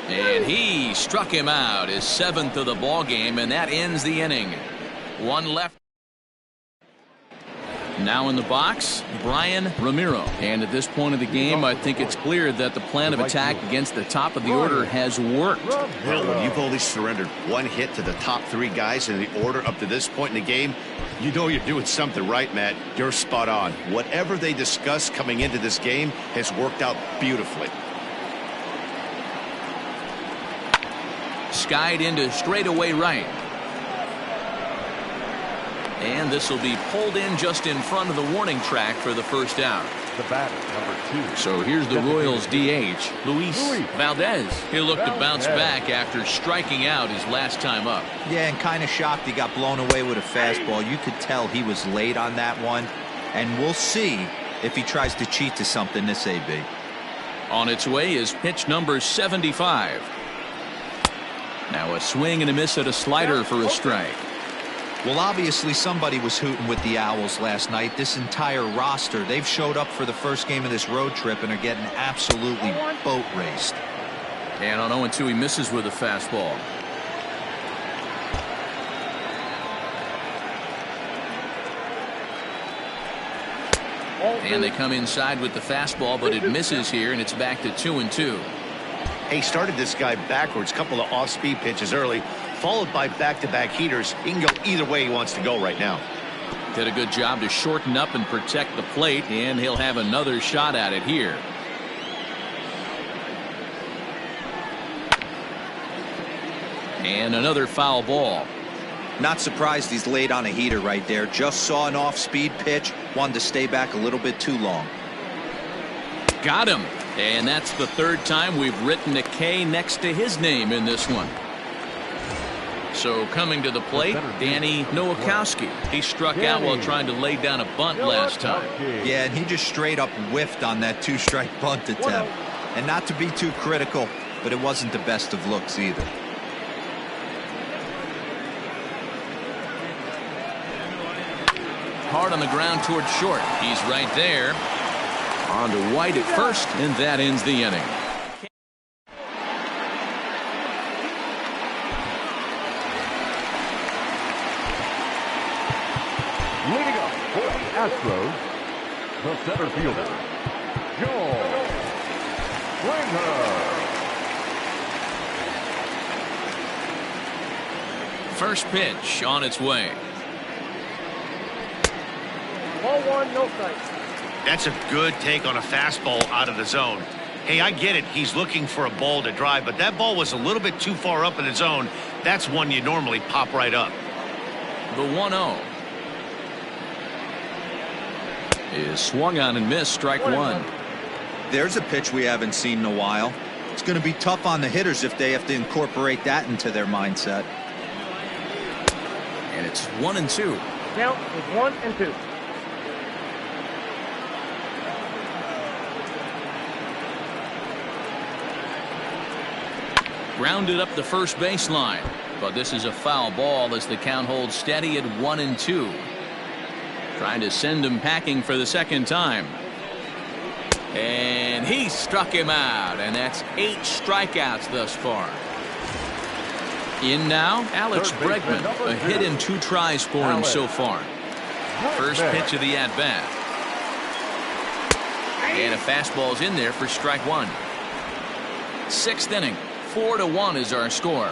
S1: And he struck him out, his 7th of the ball game, and that ends the inning. 1 left. Now in the box, Brian Ramiro. And at this point of the game, I think it's clear that the plan of attack against the top of the order has worked.
S2: Well, when you've only surrendered 1 hit to the top 3 guys in the order up to this point in the game, you know you're doing something right, Matt. You're spot on. Whatever they discussed coming into this game has worked out beautifully.
S1: Skied into straightaway right. And this will be pulled in just in front of the warning track for the first out.
S3: The batter, number 2.
S1: So here's the Royals DH, Luis Valdez. He'll look to bounce back after striking out his last time up.
S5: Yeah, and kind of shocked he got blown away with a fastball. You could tell he was late on that one. And we'll see if he tries to cheat to something this AB.
S1: On its way is pitch number 75. Now a swing and a miss at a slider for a strike.
S5: Well, obviously somebody was hooting with the Owls last night. This entire roster, they've showed up for the first game of this road trip and are getting absolutely boat raced.
S1: And on 0-2 he misses with a fastball. And they come inside with the fastball, but it misses here, and it's back to 2-2.
S2: He started this guy backwards, couple of off-speed pitches early, followed by back-to-back heaters. He can go either way he wants to go right now.
S1: Did a good job to shorten up and protect the plate, and he'll have another shot at it here. And another foul ball.
S5: Not surprised he's laid on a heater right there. Just saw an off-speed pitch. Wanted to stay back a little bit too long.
S1: Got him. And that's the third time we've written a K next to his name in this one. So coming to the plate, Danny Nowakowski. He struck out while trying to lay down a bunt last time.
S5: Yeah, and he just straight up whiffed on that two-strike bunt attempt. And not to be too critical, but it wasn't the best of looks either.
S1: Hard on the ground toward short. He's right there. On to White at first, and that ends the inning.
S3: Leading up for the Astros, the center fielder, Joe Slinger.
S1: First pitch on its way.
S4: Ball one, no strike.
S2: That's a good take on a fastball out of the zone. Hey, I get it. He's looking for a ball to drive, but that ball was a little bit too far up in the zone. That's one you normally pop right up.
S1: The 1-0 is swung on and missed. Strike one.
S5: There's a pitch we haven't seen in a while. It's going to be tough on the hitters if they have to incorporate that into their mindset.
S1: And it's 1-2.
S4: Count is 1-2.
S1: Grounded up the first baseline, but this is a foul ball as the count holds steady at 1-2. Trying to send him packing for the second time. And he struck him out, and that's 8 strikeouts thus far. In now, Alex Bregman, a hit and 2 tries for him so far. First pitch of the at-bat. And a fastball's in there for strike one. 6th inning. 4-1 is our score.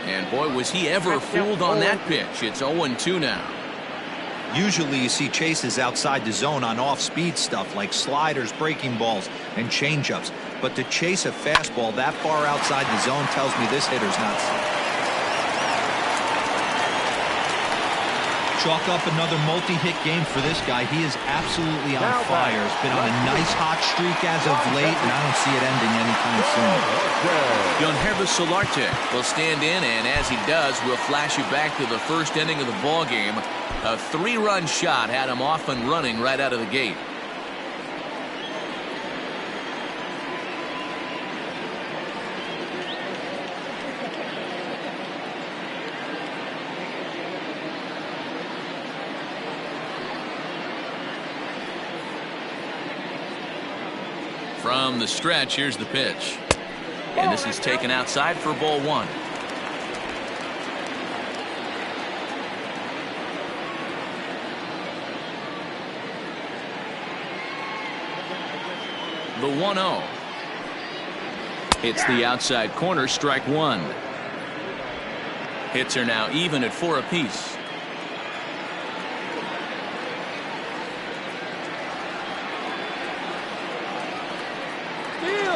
S1: And boy, was he ever fooled on that pitch. It's 0-2 now.
S5: Usually you see chases outside the zone on off-speed stuff like sliders, breaking balls, and changeups. But to chase a fastball that far outside the zone tells me this hitter's not. Chalk up another multi-hit game for this guy. He is absolutely on fire. He's been on a nice hot streak as of late, and I don't see it ending anytime soon.
S1: Yonhervis Solarte will stand in, and as he does, we'll flash you back to the first inning of the ball game. A 3-run shot had him off and running right out of the gate. From the stretch, here's the pitch. And this is taken outside for ball one. The 1-0. Hits the outside corner, strike one. Hits are now even at 4 apiece.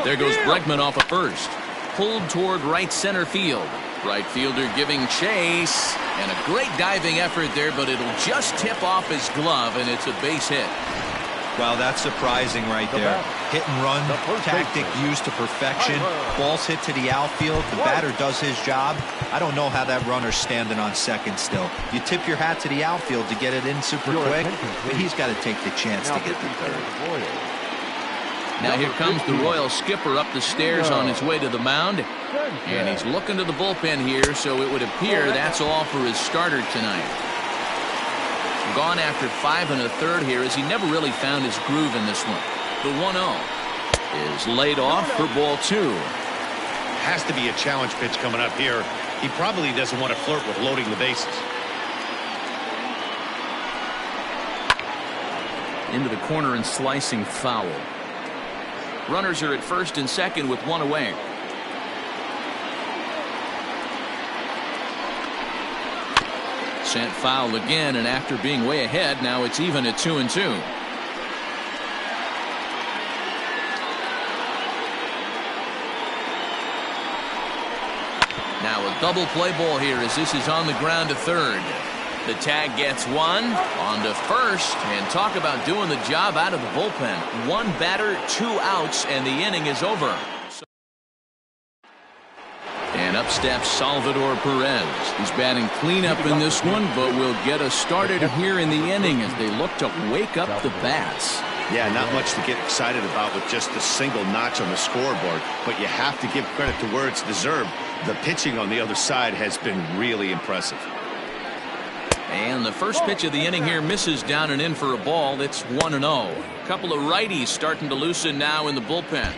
S1: There goes Bregman off at first. Pulled toward right center field. Right fielder giving chase. And a great diving effort there, but it'll just tip off his glove, and it's a base hit.
S5: Wow, that's surprising right there. Hit and run tactic used to perfection. Ball's hit to the outfield. The batter does his job. I don't know how that runner's standing on second still. You tip your hat to the outfield to get it in super quick, but he's got to take the chance to get the third.
S1: Now here comes the Royal skipper up the stairs on his way to the mound. And he's looking to the bullpen here, so it would appear that's all for his starter tonight. Gone after 5 1/3 here, as he never really found his groove in this one. The 1-0 is laid off for ball two.
S2: Has to be a challenge pitch coming up here. He probably doesn't want to flirt with loading the bases.
S1: Into the corner and slicing foul. Runners are at first and second with one away. Sent foul again, and after being way ahead, now it's even at 2-2. Now a double play ball here as this is on the ground to third. The tag gets one on to first, and talk about doing the job out of the bullpen. One batter, 2 outs, and the inning is over. And up steps Salvador Perez. He's batting cleanup in this one, but will get us started here in the inning as they look to wake up the bats.
S2: Yeah, not much to get excited about with just a single notch on the scoreboard, but you have to give credit to where it's deserved. The pitching on the other side has been really impressive.
S1: And the first pitch of the inning here misses down and in for a ball. It's 1-0. A couple of righties starting to loosen now in the bullpen.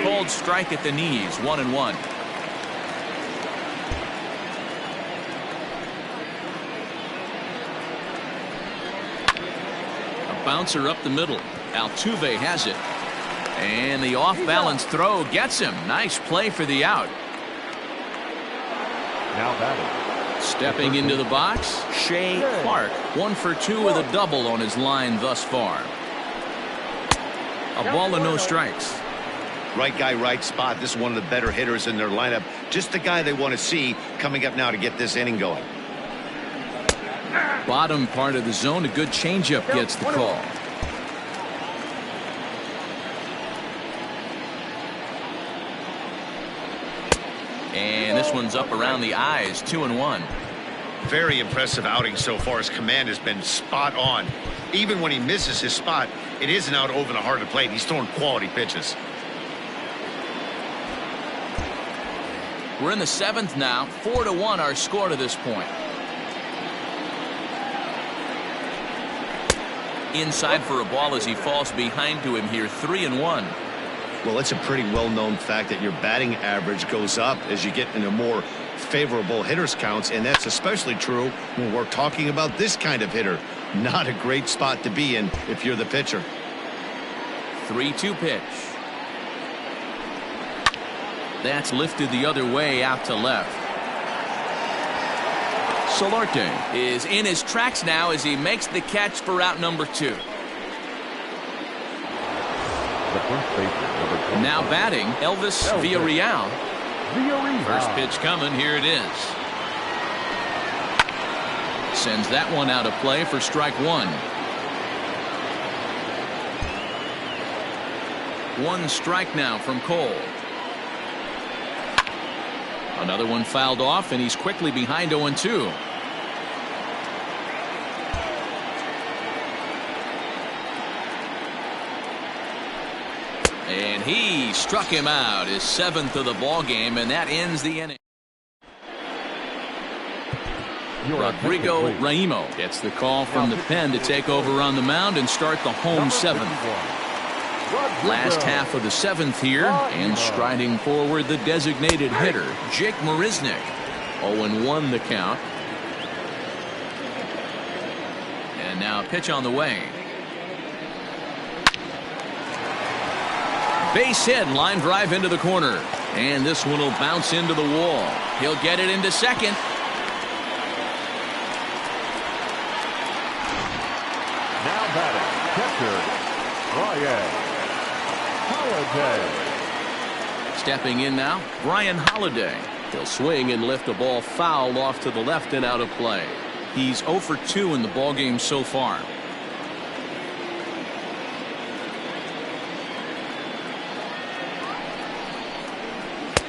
S1: Cold strike at the knees, 1-1. A bouncer up the middle. Altuve has it. And the off-balance throw gets him. Nice play for the out.
S3: Now batting.
S1: Stepping into the box, Shea Clark. 1 for 2 with a double on his line thus far. A ball and no strikes.
S2: Right guy, right spot. This is one of the better hitters in their lineup. Just the guy they want to see coming up now to get this inning going.
S1: Bottom part of the zone, a good changeup gets the call. And this one's up around the eyes, 2-1.
S2: Very impressive outing so far. His command has been spot on. Even when he misses his spot, it isn't out over the heart of the plate. He's throwing quality pitches.
S1: We're in the 7th now. 4-1 our score to this point. Inside for a ball as he falls behind to him here. 3-1.
S2: Well, it's a pretty well-known fact that your batting average goes up as you get into more favorable hitters counts, and that's especially true when we're talking about this kind of hitter. Not a great spot to be in if you're the pitcher.
S1: 3-2 pitch. That's lifted the other way out to left. Solarte is in his tracks now as he makes the catch for out number 2.
S3: The first baseman, number 20.
S1: Now batting, Elvis Villarreal. First pitch coming, here it is. Sends that one out of play for strike 1. 1 strike now from Cole. Another one fouled off, and he's quickly behind 0-2. And he struck him out, his 7th of the ball game, and that ends the inning. Rodrigo Raimo gets the call from the pen to take over on the mound and start the home 7th. Last half of the 7th here, and striding forward the designated hitter, Jake Marisnick. 0-1 the count. And now a pitch on the way. Base hit, line drive into the corner. And this one will bounce into the wall. He'll get it into second.
S3: Now batting, catcher, Brian Holiday.
S1: Stepping in now, Brian Holiday. He'll swing and lift a ball foul off to the left and out of play. He's 0 for 2 in the ballgame so far.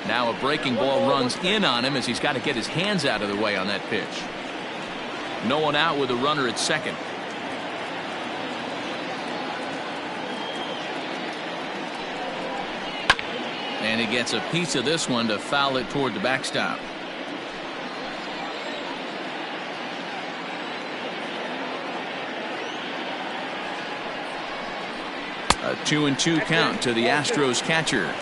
S1: Now a breaking ball runs in on him as he's got to get his hands out of the way on that pitch. No one out with a runner at second. And he gets a piece of this one to foul it toward the backstop. A 2-2 count to the Astros catcher.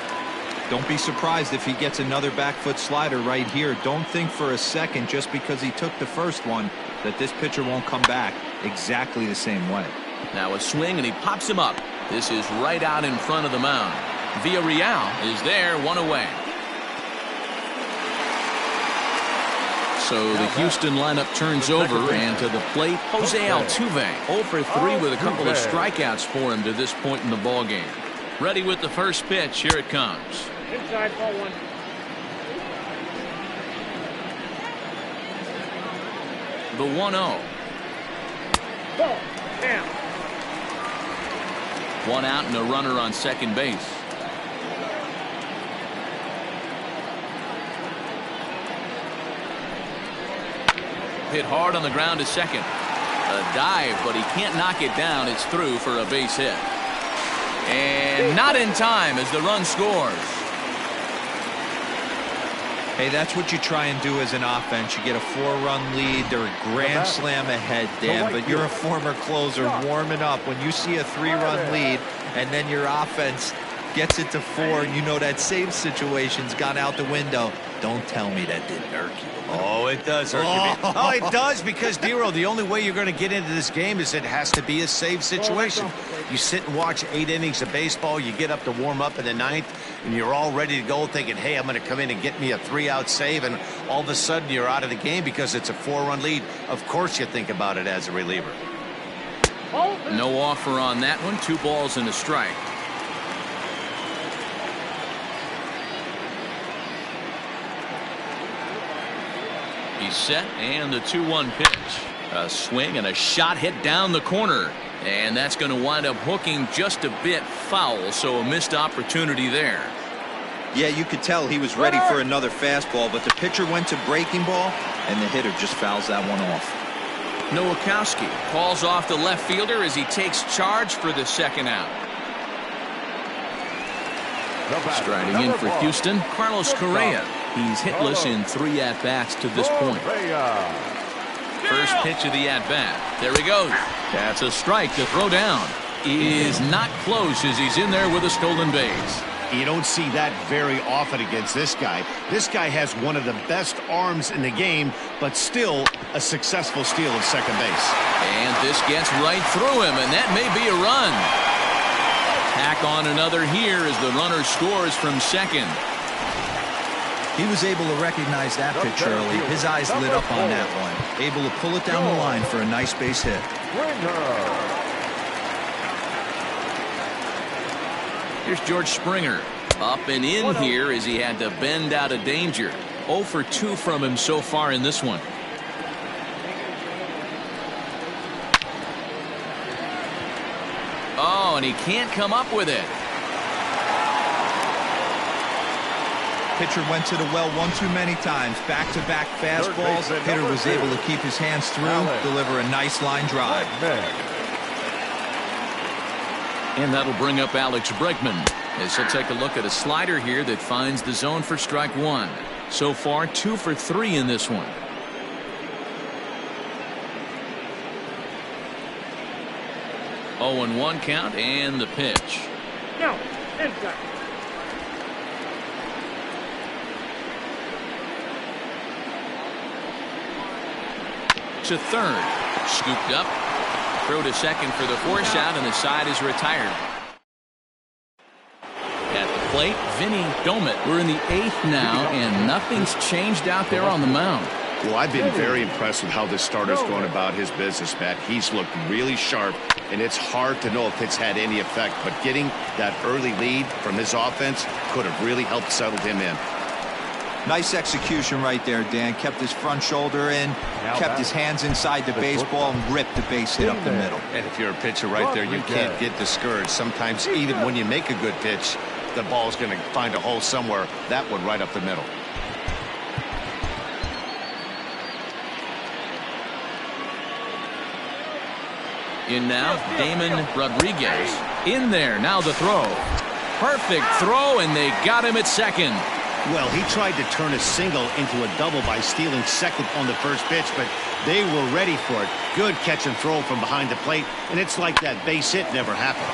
S5: Don't be surprised if he gets another back foot slider right here. Don't think for a second just because he took the first one that this pitcher won't come back exactly the same way.
S1: Now a swing, and he pops him up. This is right out in front of the mound. Villarreal is there, one away. So the Houston lineup turns over, and to the plate, Jose Altuve. 0 for 3 with a couple of strikeouts for him to this point in the ballgame. Ready with the first pitch. Here it comes.
S4: Inside, ball 1.
S1: The 1-0.
S4: Ball. Down.
S1: One out and a runner on second base. Hit hard on the ground to second. A dive, but he can't knock it down. It's through for a base hit. And not in time as the run scores.
S5: Hey, that's what you try and do as an offense. You get a 4-run lead. They're a grand slam ahead, Dan, but you're a former closer warming up. When you see a 3-run lead and then your offense gets it to 4 and you know that save situation's gone out the window, don't tell me that didn't irk you.
S2: Oh, it does hurt you. Oh, it does, because, Dero, the only way you're going to get into this game is it has to be a save situation. You sit and watch 8 innings of baseball, you get up to warm up in the 9th, and you're all ready to go thinking, hey, I'm going to come in and get me a 3-out save, and all of a sudden you're out of the game because it's a 4-run lead. Of course you think about it as a reliever.
S1: No offer on that one. 2 balls and a strike. He's set, and the 2-1 pitch. A swing and a shot hit down the corner. And that's going to wind up hooking just a bit foul, so a missed opportunity there.
S5: Yeah, you could tell he was ready for another fastball, but the pitcher went to breaking ball, and the hitter just fouls that one off.
S1: Nowakowski calls off the left fielder as he takes charge for the second out. Striding in for Houston, Carlos Correa. He's hitless in 3 at-bats to this point. First pitch of the at-bat. There he goes. That's a strike to throw down. Is not close as he's in there with a stolen base.
S2: You don't see that very often against this guy. This guy has one of the best arms in the game, but still a successful steal of second base.
S1: And this gets right through him, and that may be a run. Tack on another here as the runner scores from second.
S5: He was able to recognize that pitch early. His eyes lit up on that one. Able to pull it down the line for a nice base hit.
S1: Here's George Springer. Up and in here as he had to bend out of danger. 0 for 2 from him so far in this one. Oh, and he can't come up with it.
S5: Pitcher went to the well one too many times. Back-to-back fastballs. Hitter was able to keep his hands through, deliver a nice line drive.
S1: And that'll bring up Alex Bregman as he'll take a look at a slider here that finds the zone for strike 1. So far 2 for 3 in this one. Oh, and 1 count, and the pitch.
S4: No, inside.
S1: To third. Scooped up. Throw to second for the force out, and the side is retired. At the plate, Vinny Domet. We're in the 8th now, and nothing's changed out there on the mound.
S2: Well, I've been very impressed with how this starter's going about his business, Matt. He's looked really sharp, and it's hard to know if it's had any effect, but getting that early lead from his offense could have really helped settle him in.
S5: Nice execution right there, Dan. Kept his front shoulder in, kept his hands inside the baseball, and ripped the base hit up the middle.
S2: And if you're a pitcher right there, you can't get discouraged. Sometimes even when you make a good pitch, the ball's going to find a hole somewhere. That one right up the middle.
S1: In now, Damon Rodriguez. In there, now the throw. Perfect throw, and they got him at second.
S2: Well, he tried to turn a single into a double by stealing second on the first pitch, but they were ready for it. Good catch and throw from behind the plate, and it's like that base hit never happened.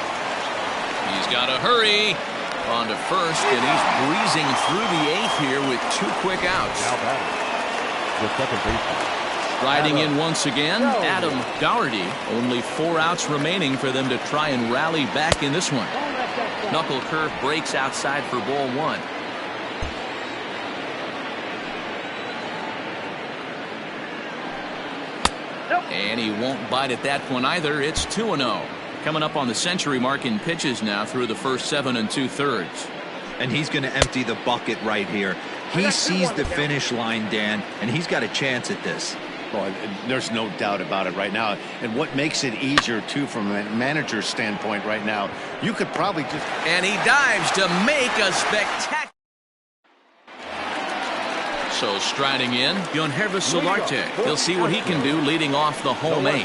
S1: He's got to hurry. On to first, and he's breezing through the 8th here with 2 quick outs.
S3: Now batting, the second baseman,
S1: Riding in once again, Adam Dougherty. Only 4 outs remaining for them to try and rally back in this one. Knuckle curve breaks outside for ball 1. And he won't bite at that one either. It's 2-0. Coming up on the century mark in pitches now through the first 7 2/3.
S5: And he's going to empty the bucket right here. He sees the finish line, Dan, and he's got a chance at this.
S2: Well, there's no doubt about it right now. And what makes it easier, too, from a manager's standpoint right now, you could probably just...
S1: And he dives to make a spectacular... So striding in, Yonhervis Solarte. He'll see what he can do leading off the home 8.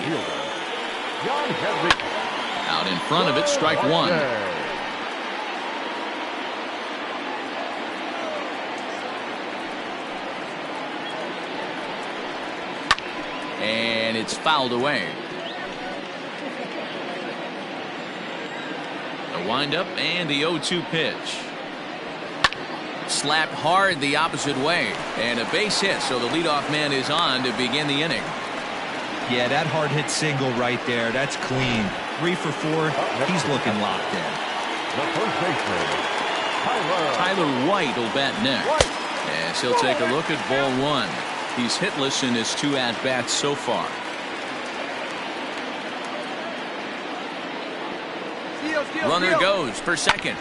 S1: Out in front of it, strike 1. And it's fouled away. The windup and the 0-2 pitch. Slapped hard the opposite way. And a base hit, so the leadoff man is on to begin the inning.
S5: Yeah, that hard hit single right there. That's clean. 3 for 4. He's looking locked in.
S3: The first baseman,
S1: Tyler White will bat next. As he'll take a look at ball 1. He's hitless in his 2 at-bats so far. Runner goes for second.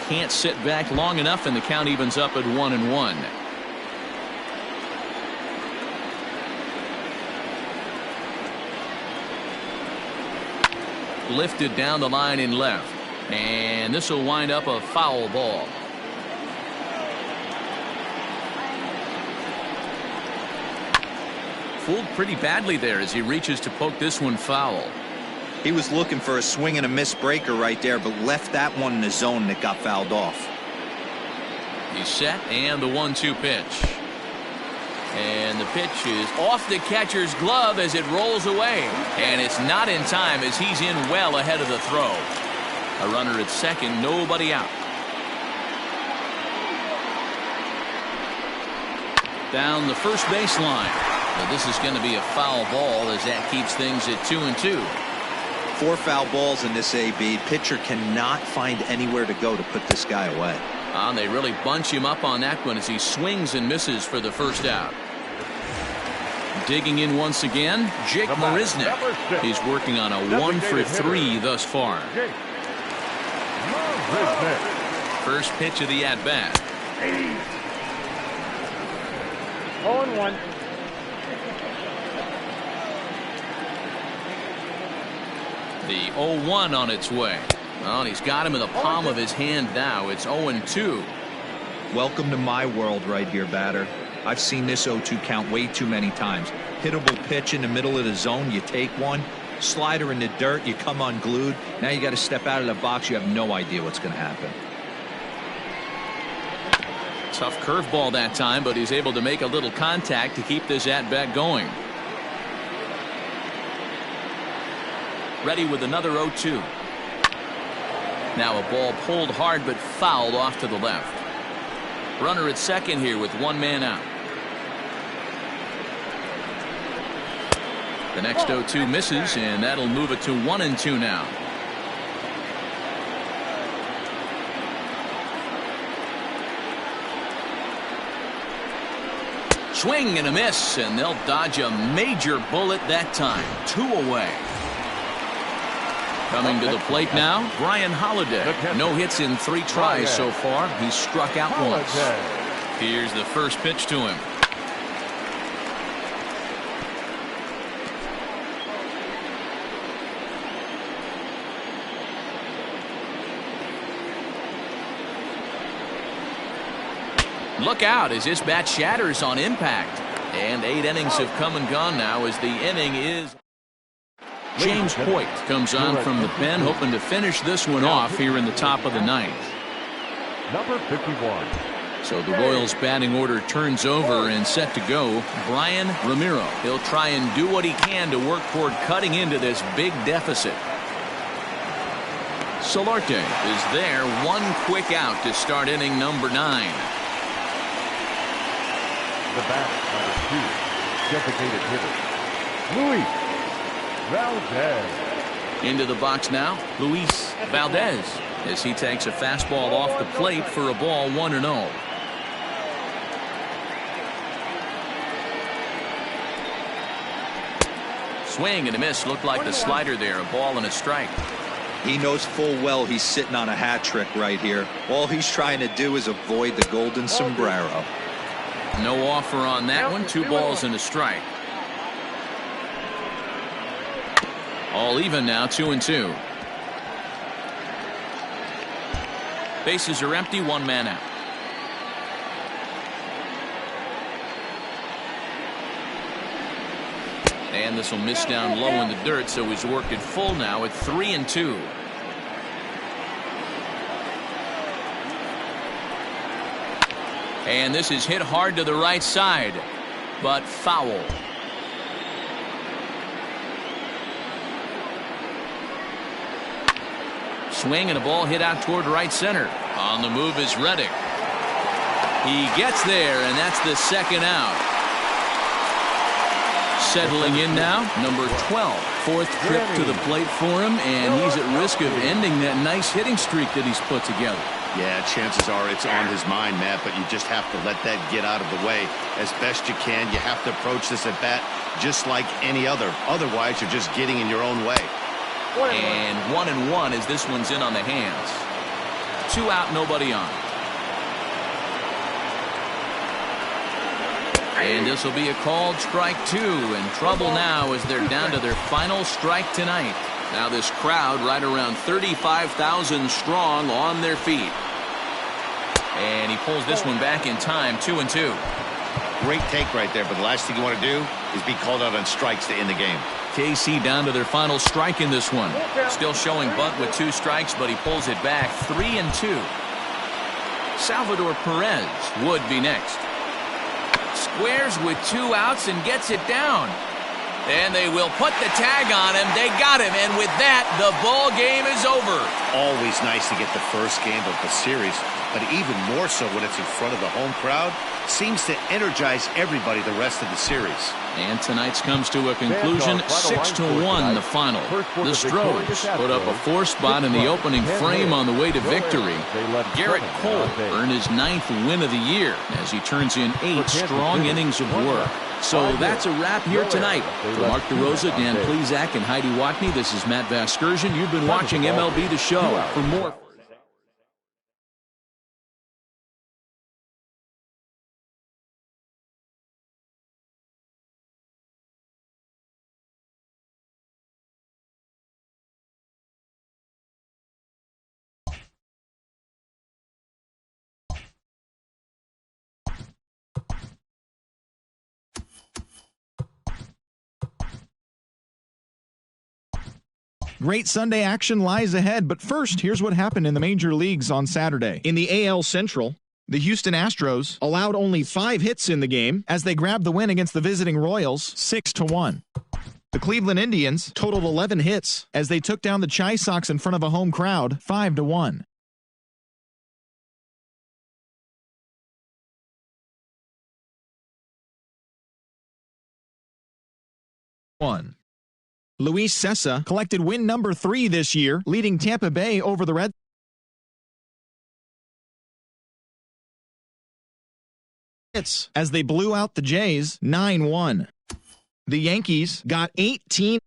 S1: Can't sit back long enough, and the count evens up at 1-1. Lifted down the line in left. And this will wind up a foul ball. Fooled pretty badly there as he reaches to poke this one foul.
S5: He was looking for a swing and a miss breaker right there, but left that one in the zone that got fouled off.
S1: He's set, and the 1-2 pitch. And the pitch is off the catcher's glove as it rolls away. And it's not in time as he's in well ahead of the throw. A runner at second, nobody out. Down the first baseline. Now this is going to be a foul ball as that keeps things at 2-2.
S5: 4 foul balls in this AB. Pitcher cannot find anywhere to go to put this guy away.
S1: They really bunch him up on that one as he swings and misses for the first out. Digging in once again, Jake Marisnick. He's working on a 1 for 3 thus far. First pitch of the at-bat.
S4: 0-1.
S1: The 0-1 on its way. Well, he's got him in the palm of his hand now. It's 0-2.
S5: Welcome to my world right here, batter. I've seen this 0-2 count way too many times. Hittable pitch in the middle of the zone, you take one. Slider in the dirt, you come unglued. Now you got to step out of the box. You have no idea what's going to happen.
S1: Tough curveball that time, but he's able to make a little contact to keep this at-bat going. Ready with another 0-2. Now a ball pulled hard but fouled off to the left. Runner at second here with 1 man out. The next 0-2 misses, and that'll move it to 1-2 now. Swing and a miss, and they'll dodge a major bullet that time. 2 away. Coming to the plate now, Brian Holliday. No hits in 3 tries so far. He's struck out once. Here's the first pitch to him. Look out as this bat shatters on impact. And 8 innings have come and gone now as the inning is... James Hoyt comes on from the pen, hoping to finish this one off here in the top of the 9th.
S3: number 51.
S1: So the Royals batting order turns over and set to go. Brian Ramiro. He'll try and do what he can to work toward cutting into this big deficit. Solarte is there, 1 quick out to start inning number 9.
S3: The bat, number 2. designated hitter, Luis Valdez.
S1: Into the box now, Luis Valdez, as he takes a fastball off the plate for a ball 1-0. Swing and a miss. Looked like the slider there. A ball and a strike.
S5: He knows full well he's sitting on a hat trick right here. All he's trying to do is avoid the golden sombrero.
S1: No offer on that one. 2 balls and a strike. All even now, 2-2. Bases are empty, 1 man out. And this will miss down low in the dirt, so he's worked it full now at 3-2. And this is hit hard to the right side, but foul. Swing and a ball hit out toward right center. On the move is Reddick. He gets there, and that's the second out. Settling in now, number 12. 4th trip to the plate for him, and he's at risk of ending that nice hitting streak that he's put together.
S2: Yeah, chances are it's on his mind, Matt, but you just have to let that get out of the way as best you can. You have to approach this at bat just like any other. Otherwise, you're just getting in your own way.
S1: And 1-1 as this one's in on the hands. 2 out, nobody on. And this will be a called strike 2. In trouble now as they're down to their final strike tonight. Now this crowd right around 35,000 strong on their feet. And he pulls this one back in time, 2-2.
S2: Great take right there, but the last thing you want to do is be called out on strikes to end the game.
S1: KC down to their final strike in this one. Still showing bunt with 2 strikes, but he pulls it back, 3-2. Salvador Perez would be next. Squares with 2 outs and gets it down. And they will put the tag on him. They got him, and with that, the ball game is over.
S2: Always nice to get the first game of the series, but even more so when it's in front of the home crowd. Seems to energize everybody the rest of the series.
S1: And tonight's comes to a conclusion, 6-1 the final. The Stros put up a 4 spot in the opening frame on the way to victory. Garrett Cole earned his 9th win of the year as he turns in 8 strong innings of work. So that's a wrap here tonight. For Mark DeRosa, Dan Plezak, and Heidi Watney, this is Matt Vasgersian. You've been watching MLB The Show. For more...
S7: Great Sunday action lies ahead, but first, here's what happened in the major leagues on Saturday. In the AL Central, the Houston Astros allowed only 5 hits in the game as they grabbed the win against the visiting Royals 6-1. The Cleveland Indians totaled 11 hits as they took down the Chi Sox in front of a home crowd 5-1. Luis Cessa collected win number 3 this year, leading Tampa Bay over the Red Sox as they blew out the Jays 9-1. The Yankees got 18